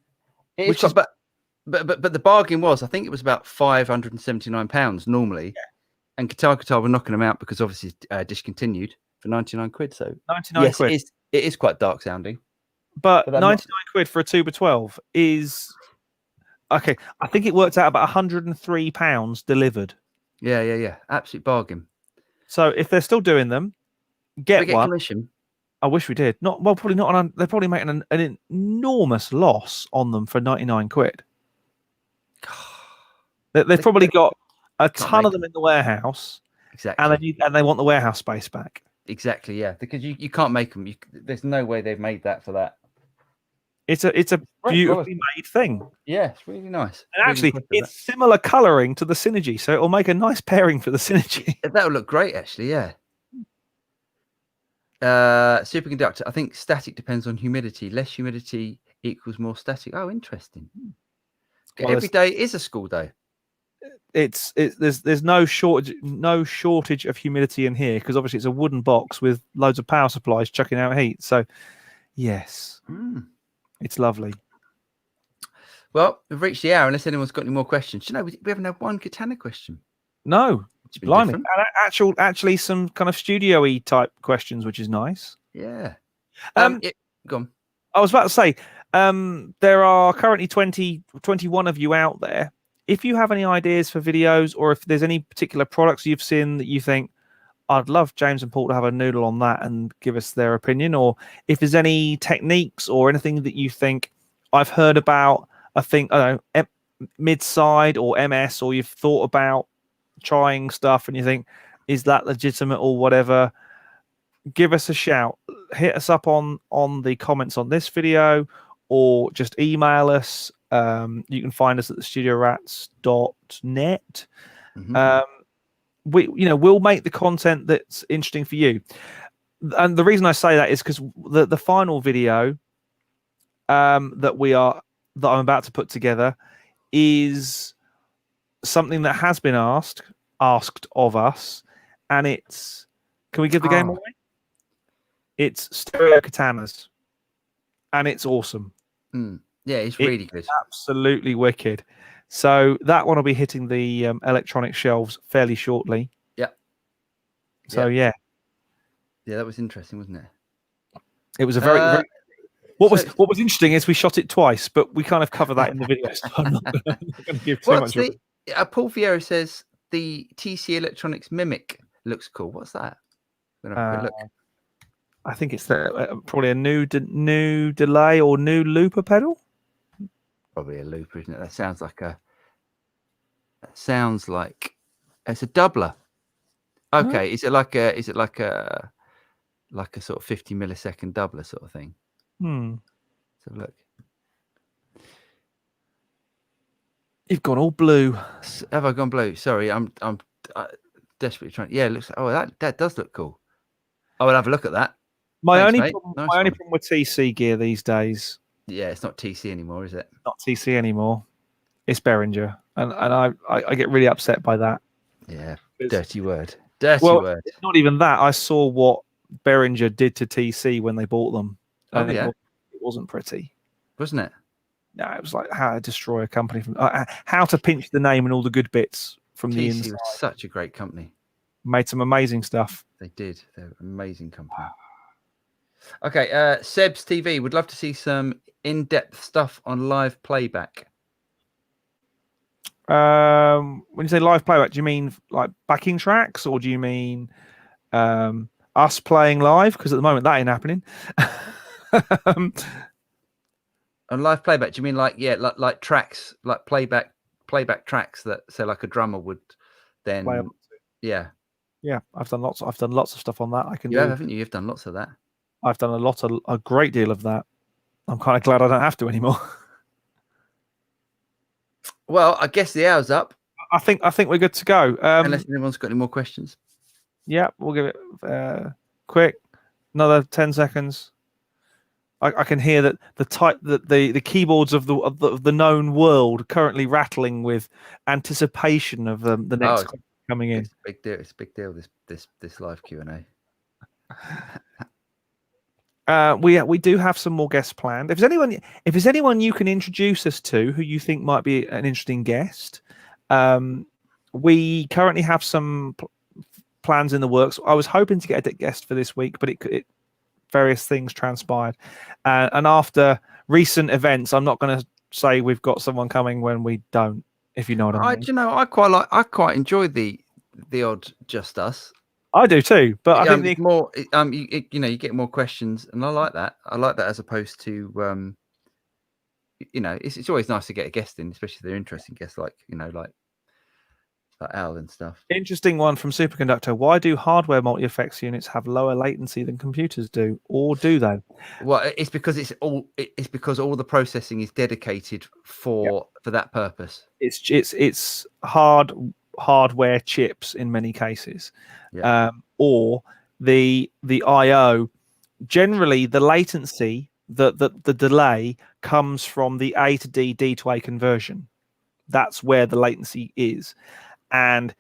But the bargain was, I think it was about £579 normally, and Guitar were knocking them out because obviously discontinued for £99. So 99 quid. It is quite dark sounding. But 99 quid for a 2x12 is okay. I think it worked out about £103 delivered. Yeah. Absolute bargain. So if they're still doing them, get one. Commission? I wish we did. Probably not. They're probably making an enormous loss on them for 99 quid. They've probably got a ton of them in the warehouse. Exactly. And they want the warehouse space back. Exactly. Yeah, because you can't make them. There's no way they've made that for that. It's a beautifully made thing. Yeah, it's really nice. And actually, it's similar colouring to the Synergy, so it'll make a nice pairing for the Synergy. That would look great, actually. Yeah. Superconductor. I think static depends on humidity. Less humidity equals more static. Oh, interesting. Well, every day is a school day. There's no shortage of humidity in here because obviously it's a wooden box with loads of power supplies chucking out heat. So, yes. It's lovely. Well, we've reached the hour. Unless anyone's got any more questions, we haven't had one Katana question. No, blimey. And actually, some kind of studio-y type questions, which is nice. Yeah. Go on. I was about to say, there are currently 21 of you out there. If you have any ideas for videos, or if there's any particular products you've seen that you think, I'd love James and Paul to have a noodle on that and give us their opinion, or if there's any techniques or anything that you think I've heard about, I don't know, mid-side or MS, or you've thought about trying stuff and you think is that legitimate or whatever, give us a shout. Hit us up on the comments on this video, or just email us. You can find us at thestudiorats.net. We'll make the content that's interesting for you. And the reason I say that is because the final video that I'm about to put together is something that has been asked of us, and it's, can we give the game away? It's stereo katanas, and it's awesome. Yeah, it's really good. Absolutely wicked. So that one will be hitting the electronic shelves fairly shortly. Yeah. So yeah, that was interesting, wasn't it? It was a very what was interesting is we shot it twice, but we kind of cover that in the video. So I'm not going to give too much. Paul Vieira says the TC Electronics Mimic looks cool. What's that? I'm gonna have a quick look. I think it's probably a new delay or new looper pedal. Probably a looper, isn't it? That sounds like it's a doubler. Okay, is it like a sort of 50 millisecond doubler sort of thing? Let's have a look. You've gone all blue. Have I gone blue? Sorry, I'm desperately trying. Yeah, it looks. Oh, that does look cool. I will have a look at that. My only problem with TC gear these days. Yeah, it's not TC anymore, is it? Not TC anymore. It's Behringer, and I get really upset by that. Yeah, dirty word. Dirty word. Not even that. I saw what Behringer did to TC when they bought them. And it wasn't pretty, wasn't it? No, it was like how to destroy a company from how to pinch the name and all the good bits from the inside. TC was such a great company. Made some amazing stuff. They did. They're an amazing company. Okay, Seb's TV would love to see some in-depth stuff on live playback. When you say live playback, do you mean like backing tracks, or do you mean us playing live? Because at the moment that ain't happening. On live playback, do you mean like tracks, like playback tracks that say like a drummer would then play? Yeah. I've done lots of stuff on that. Haven't you? You've done lots of that. I've done a great deal of that. I'm kind of glad I don't have to anymore. Well, I guess the hour's up. I think we're good to go. Unless anyone's got any more questions. Yeah, we'll give it quick. Another 10 seconds. I can hear that the keyboards of the known world currently rattling with anticipation of the next coming in. It's a big deal. It's a big deal. This live Q&A. We do have some more guests planned. If there's anyone you can introduce us to who you think might be an interesting guest, we currently have some plans in the works. I was hoping to get a guest for this week, but it various things transpired, and after recent events, I'm not going to say we've got someone coming when we don't. If you know what I mean. You know, I quite enjoy the odd Just Us. I do too, but I think more. You get more questions, and I like that. I like that as opposed to it's always nice to get a guest in, especially if they're interesting guests like Al and stuff. Interesting one from Superconductor. Why do hardware multi-effects units have lower latency than computers do, or do they? Well, it's because all the processing is dedicated for that purpose. It's hardware chips in many cases, or the I/O. Generally, the latency, the delay comes from the A to D, D to A conversion. That's where the latency is. And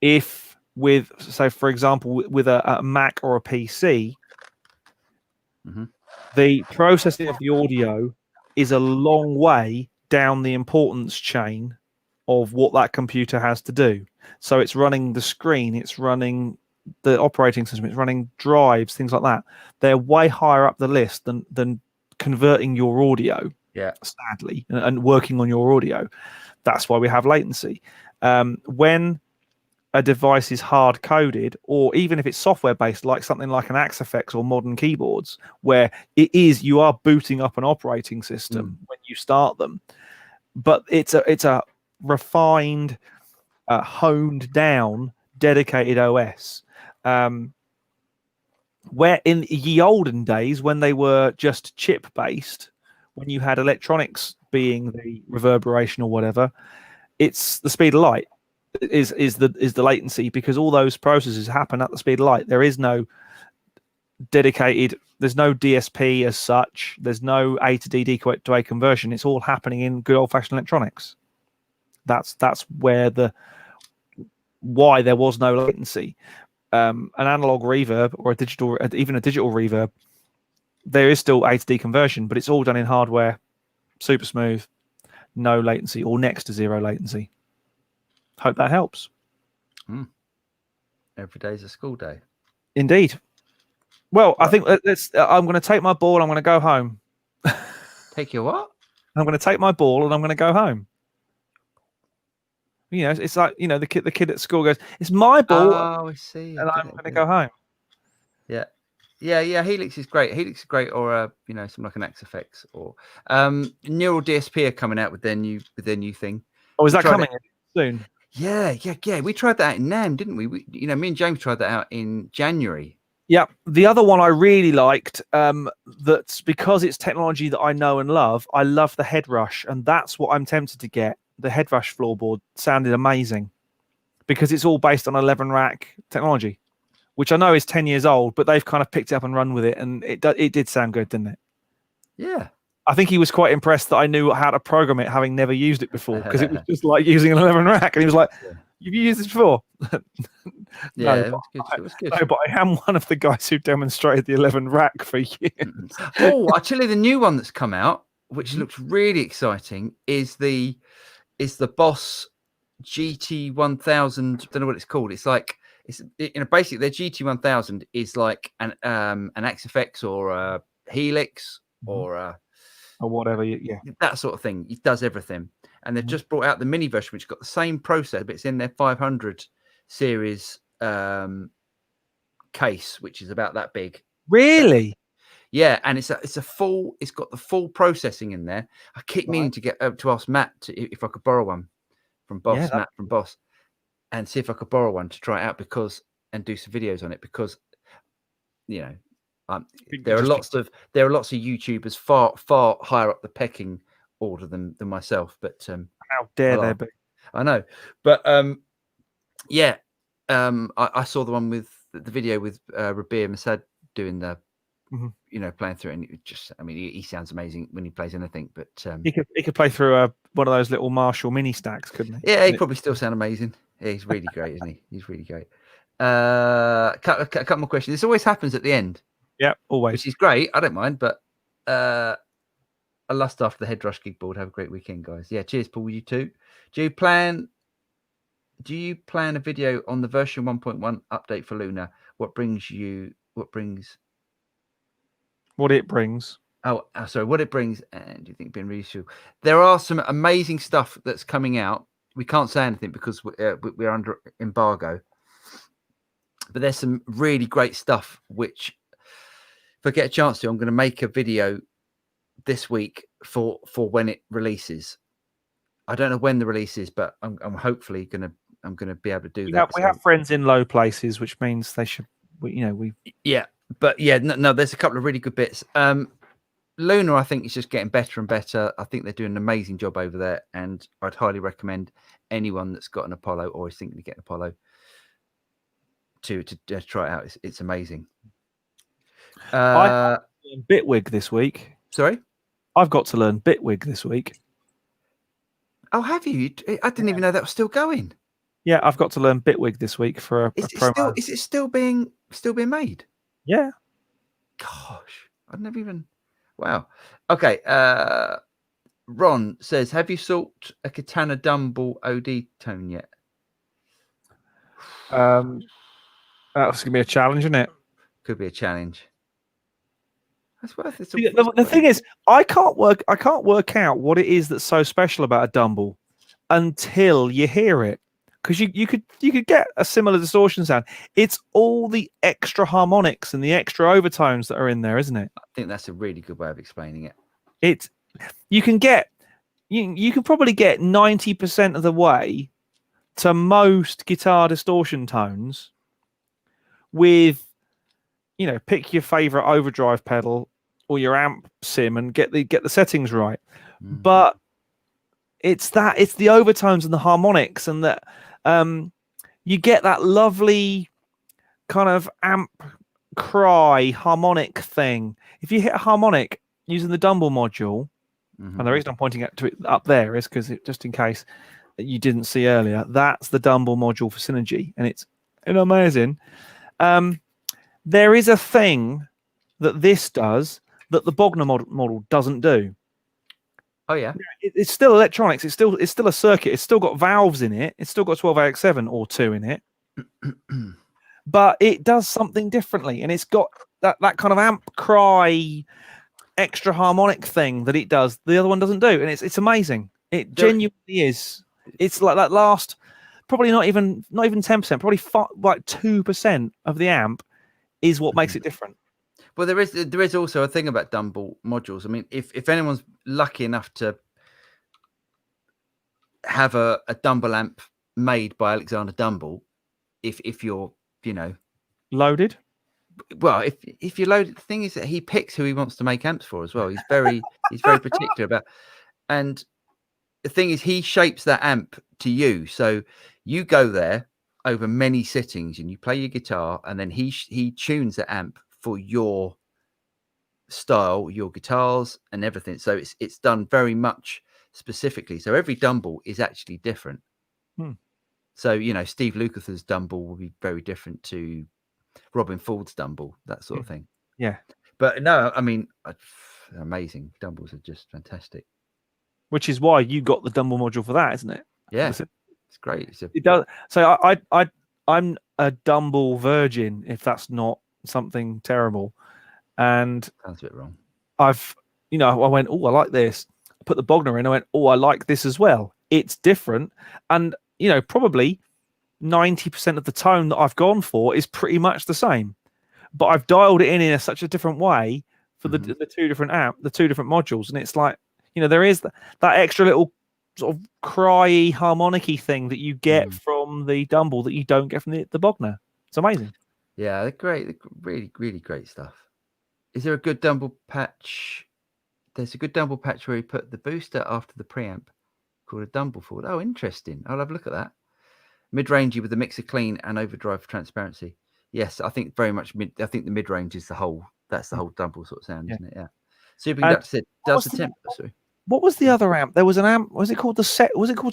if for example, with a Mac or a PC, the processing of the audio is a long way down the importance chain of what that computer has to do. So it's running the screen, it's running the operating system, it's running drives, things like that. They're way higher up the list than converting your audio. Yeah, sadly, and working on your audio. That's why we have latency. When a device is hard coded, or even if it's software based, like something like an Axifex or modern keyboards, where you are booting up an operating system when you start them, but it's a refined, honed down dedicated OS. Where in ye olden days, when they were just chip based, when you had electronics being the reverberation or whatever, it's the speed of light is the latency, because all those processes happen at the speed of light. There is no dedicated, there's no DSP as such, there's no A to D to A conversion. It's all happening in good old fashioned electronics. That's where why there was no latency. An analog reverb or even a digital reverb, there is still A to D conversion, but it's all done in hardware, super smooth, no latency or next to zero latency. Hope that helps. Every day's a school day. Indeed. Well, I think I'm going to take my ball. I'm going to go home. Take your what? I'm going to take my ball and I'm going to go home. You know, it's like, you know, the kid at school goes, "It's my ball." Oh, I see. And I'm going to go home. Yeah. Helix is great. Helix is great, or you know, something like an XFX, or Neural DSP are coming out with their new thing. Oh, is that coming soon? Yeah. We tried that out in NAMM, didn't we? You know, me and James tried that out in January. Yeah. The other one I really liked, that's because it's technology that I know and love. I love the head rush, and that's what I'm tempted to get. The head rush floorboard sounded amazing because it's all based on 11 rack technology, which I know is 10 years old, but they've kind of picked it up and run with it, and it did sound good, didn't it? Yeah. I think he was quite impressed that I knew how to program it, having never used it before, because it was just like using an 11 rack, and he was like, "You've used this before?" Yeah, it was good. No, but I am one of the guys who demonstrated the 11 rack for years. Oh, actually, the new one that's come out, which looks really exciting, is the Boss GT1000. Don't know what it's called. It's like, basically their GT1000 is like an XFX or a Helix or whatever. That sort of thing. It does everything. And they've just brought out the mini version, which got the same processor, but it's in their 500 series case, which is about that big. Really? Yeah, and it's got the full processing in there. I keep meaning to ask Matt if I could borrow one from Boss, Matt from Boss, and see if I could borrow one to try it out, and do some videos on it, because you know, there are lots of YouTubers far higher up the pecking order than myself, but how dare they be? I know, but I saw the one with the video with Rabir Masad doing the you know, playing through it, and it just, I mean, he sounds amazing when he plays anything, but he could play through one of those little Marshall mini stacks, couldn't he? Yeah, he'd probably still sound amazing. Yeah, he's really great, isn't he? He's really great. A couple more questions. This always happens at the end. Yeah, always. Which is great. I don't mind, but a lust after the head rush gig board. Have a great weekend, guys. Yeah, cheers, Paul. You too. Do you plan a video on the version 1.1 update for Luna? What it brings, and do you think being really useful? There are some amazing stuff that's coming out. We can't say anything because we're under embargo, but there's some really great stuff which, if I get a chance to, I'm going to make a video this week for when it releases. I don't know when the release is, but I'm hopefully going to be able to do that. We have friends in low places, which means they should, yeah. But yeah, no, there's a couple of really good bits. Luna, I think, is just getting better and better. I think they're doing an amazing job over there, and I'd highly recommend anyone that's got an Apollo or is thinking to get an Apollo to try it out. It's amazing. I learned Bitwig this week. Sorry? I've got to learn Bitwig this week. Oh, have you? I didn't even know that was still going. Yeah, I've got to learn Bitwig this week for a promo. Is it still being made? Yeah. Gosh, I've never even. Wow. Okay. Ron says, have you sought a Katana Dumble OD tone yet? That's gonna be a challenge, isn't it? Could be a challenge. That's worth it. The thing is, I can't work out what it is that's so special about a Dumble until you hear it. Because you could get a similar distortion sound. It's all the extra harmonics and the extra overtones that are in there, isn't it? I think that's a really good way of explaining it. You can probably get 90% of the way to most guitar distortion tones with, pick your favorite overdrive pedal or your amp sim and get the settings right. But it's the overtones and the harmonics, and that you get that lovely kind of amp cry harmonic thing. If you hit a harmonic using the Dumble module, and the reason I'm pointing to it up there is because just in case you didn't see earlier, that's the Dumble module for Synergy, and it's amazing. There is a thing that this does that the Bogner model doesn't do. Oh yeah, it's still electronics. It's still a circuit. It's still got valves in it. It's still got 12AX7 or 2 in it, but it does something differently, and it's got that kind of amp cry, extra harmonic thing that it does. The other one doesn't do, and it's amazing. It genuinely is. It's like that last, probably not even 10%, probably like 2% of the amp is what makes it different. Well, there is also a thing about Dumble modules. I mean, if anyone's lucky enough to have a Dumble amp made by Alexander Dumble, if you're loaded, well, if you're loaded, the thing is that he picks who he wants to make amps for as well. He's very particular about, and the thing is he shapes that amp to you. So you go there over many settings and you play your guitar, and then he tunes the amp for your style, your guitars and everything. So it's done very much specifically. So every Dumble is actually different. So Steve Lukather's Dumble will be very different to Robin Ford's Dumble, that sort of thing. Yeah. But no, I mean, amazing. Dumbles are just fantastic. Which is why you got the Dumble module for that, isn't it? Yeah, it's great. It does. So I'm a Dumble virgin, if that's not something terrible. And sounds a bit wrong. I went, oh, I like this. I put the Bogner in. I went, oh, I like this as well. It's different, and probably 90% of the tone that I've gone for is pretty much the same, but I've dialed it in such a different way for the two different modules, and it's like there is that extra little sort of cryy harmonic-y thing that you get from the Dumble that you don't get from the Bogner. It's amazing. Yeah, they're great. They're really, really great stuff. Is there a good Dumble patch? There's a good Dumble patch where he put the booster after the preamp called a Dumble forward. Oh, interesting. I'll have a look at that. Mid-rangey with the mixer clean and overdrive for transparency. Yes, I think very much I think the mid-range is the whole Dumble sort of sound, isn't it? Yeah. Superconductor said, does the temp... Sorry. What was the other amp? There was an amp. Was it called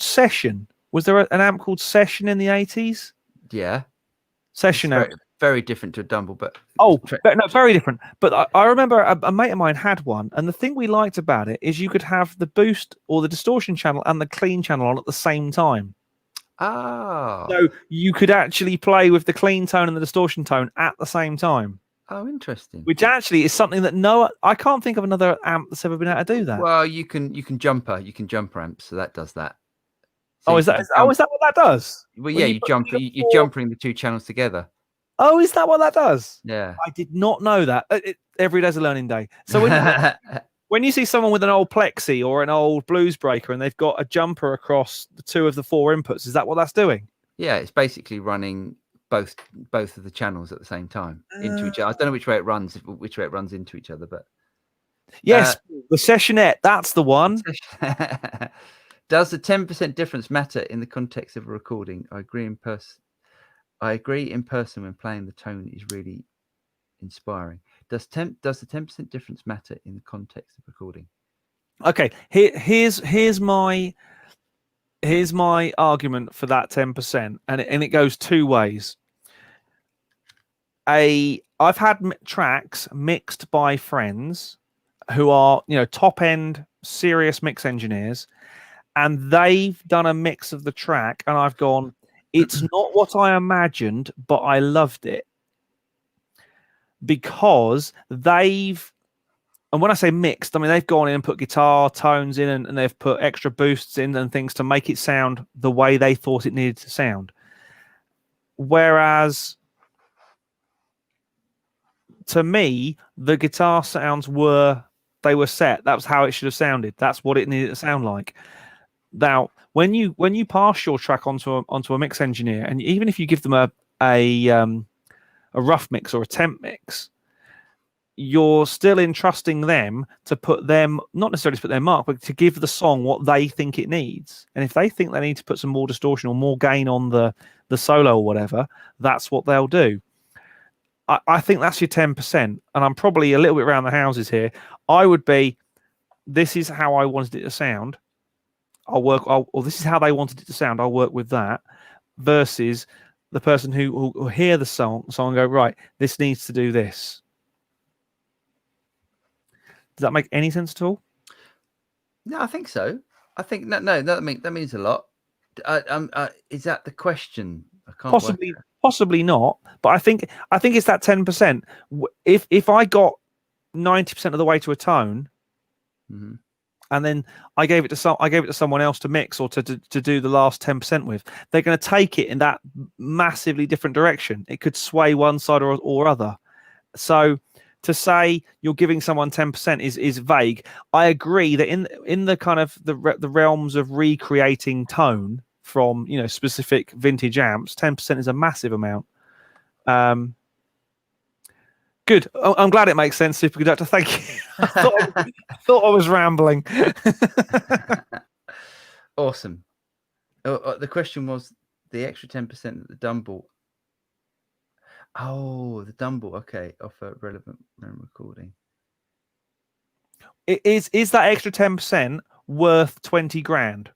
Session? Was there an amp called Session in the 80s? Yeah. Session amp. Very different to a Dumble, but very different. But I remember a mate of mine had one, and the thing we liked about it is you could have the boost or the distortion channel and the clean channel on at the same time. Oh. So you could actually play with the clean tone and the distortion tone at the same time. Oh, interesting. Which actually is something that I can't think of another amp that's ever been able to do that. Well, you can jumper amps, so that does that. So is that what that does? Well, yeah, you're jumpering the two channels together. Oh, is that what that does? Yeah. I did not know that. Every day's a learning day. So when you see someone with an old Plexi or an old Blues Breaker and they've got a jumper across the two of the four inputs, is that what that's doing? Yeah, it's basically running both of the channels at the same time into each other. I don't know which way it runs into each other, but yes, the Sessionette, that's the one. Does the 10% difference matter in the context of a recording? I agree in person when playing the tone is really inspiring. Does the 10% difference matter in the context of recording? Okay, here's my argument for that 10%, and it goes two ways. I've had tracks mixed by friends who are top end serious mix engineers, and they've done a mix of the track, and I've gone, it's not what I imagined, but I loved it. Because and when I say mixed, I mean they've gone in and put guitar tones in and they've put extra boosts in and things to make it sound the way they thought it needed to sound. Whereas to me, the guitar sounds were set. That was how it should have sounded. That's what it needed to sound like. Now, when you pass your track onto a mix engineer, and even if you give them a rough mix or a temp mix, you're still entrusting them to put them, not necessarily to put their mark, but to give the song what they think it needs. And if they think they need to put some more distortion or more gain on the solo or whatever, that's what they'll do. I think that's your 10%. And I'm probably a little bit around the houses here. I would be, this is how I wanted it to sound. Or this is how they wanted it to sound. I'll work with that. Versus the person who will hear the song and go, right, this needs to do this. Does that make any sense at all? No, I think so. I think that means a lot. Is that the question? I can't possibly not. But I think it's that 10%. If I got 90% of the way to a tone, and then I gave it to someone else to mix or to do the last 10% with, they're going to take it in that massively different direction. It could sway one side or other. So to say you're giving someone 10% is vague. I agree that in the kind of the realms of recreating tone from specific vintage amps, 10% is a massive amount. Good. I'm glad it makes sense, Superconductor. Thank you. I thought I was rambling. Awesome. The question was the extra 10% that the Dumble. Oh, the Dumble. Okay, offer relevant recording. Is that extra 10% worth 20 grand?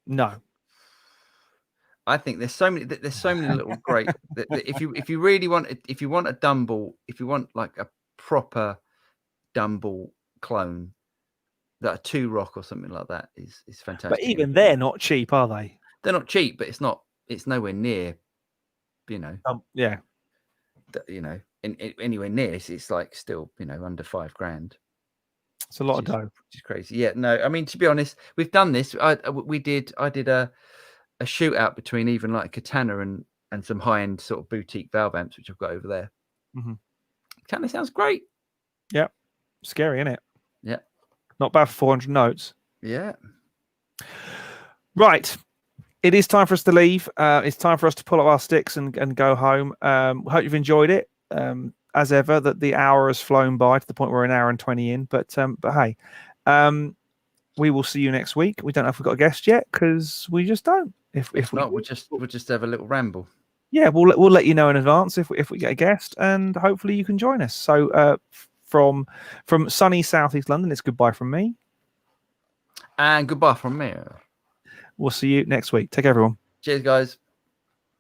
No. I think there's so many little great. If you really want, if you want a Dumble, if you want like a proper Dumble clone, that a 2 rock or something like that is fantastic. But even they're not cheap, are they? They're not cheap, but it's nowhere near. Yeah. Anywhere near. It's like still under 5 grand. It's a lot of dough. Which is crazy. Yeah. No, I mean, to be honest, we've done this. I did a shootout between even like Katana and some high-end sort of boutique valve amps, which I've got over there. Katana sounds great. Yeah. Scary, isn't it? Yeah. Not bad for 400 notes. Yeah. Right. It is time for us to leave. It's time for us to pull up our sticks and go home. Hope you've enjoyed it. As ever, that the hour has flown by to the point where we're an hour and 20 in. But hey, we will see you next week. We don't know if we've got a guest yet because we just don't. If not, we'll just have a little ramble. Yeah, we'll let you know in advance if we get a guest, and hopefully you can join us. So from sunny southeast London, it's goodbye from me, and goodbye from me. We'll see you next week. Take care, everyone. Cheers, guys.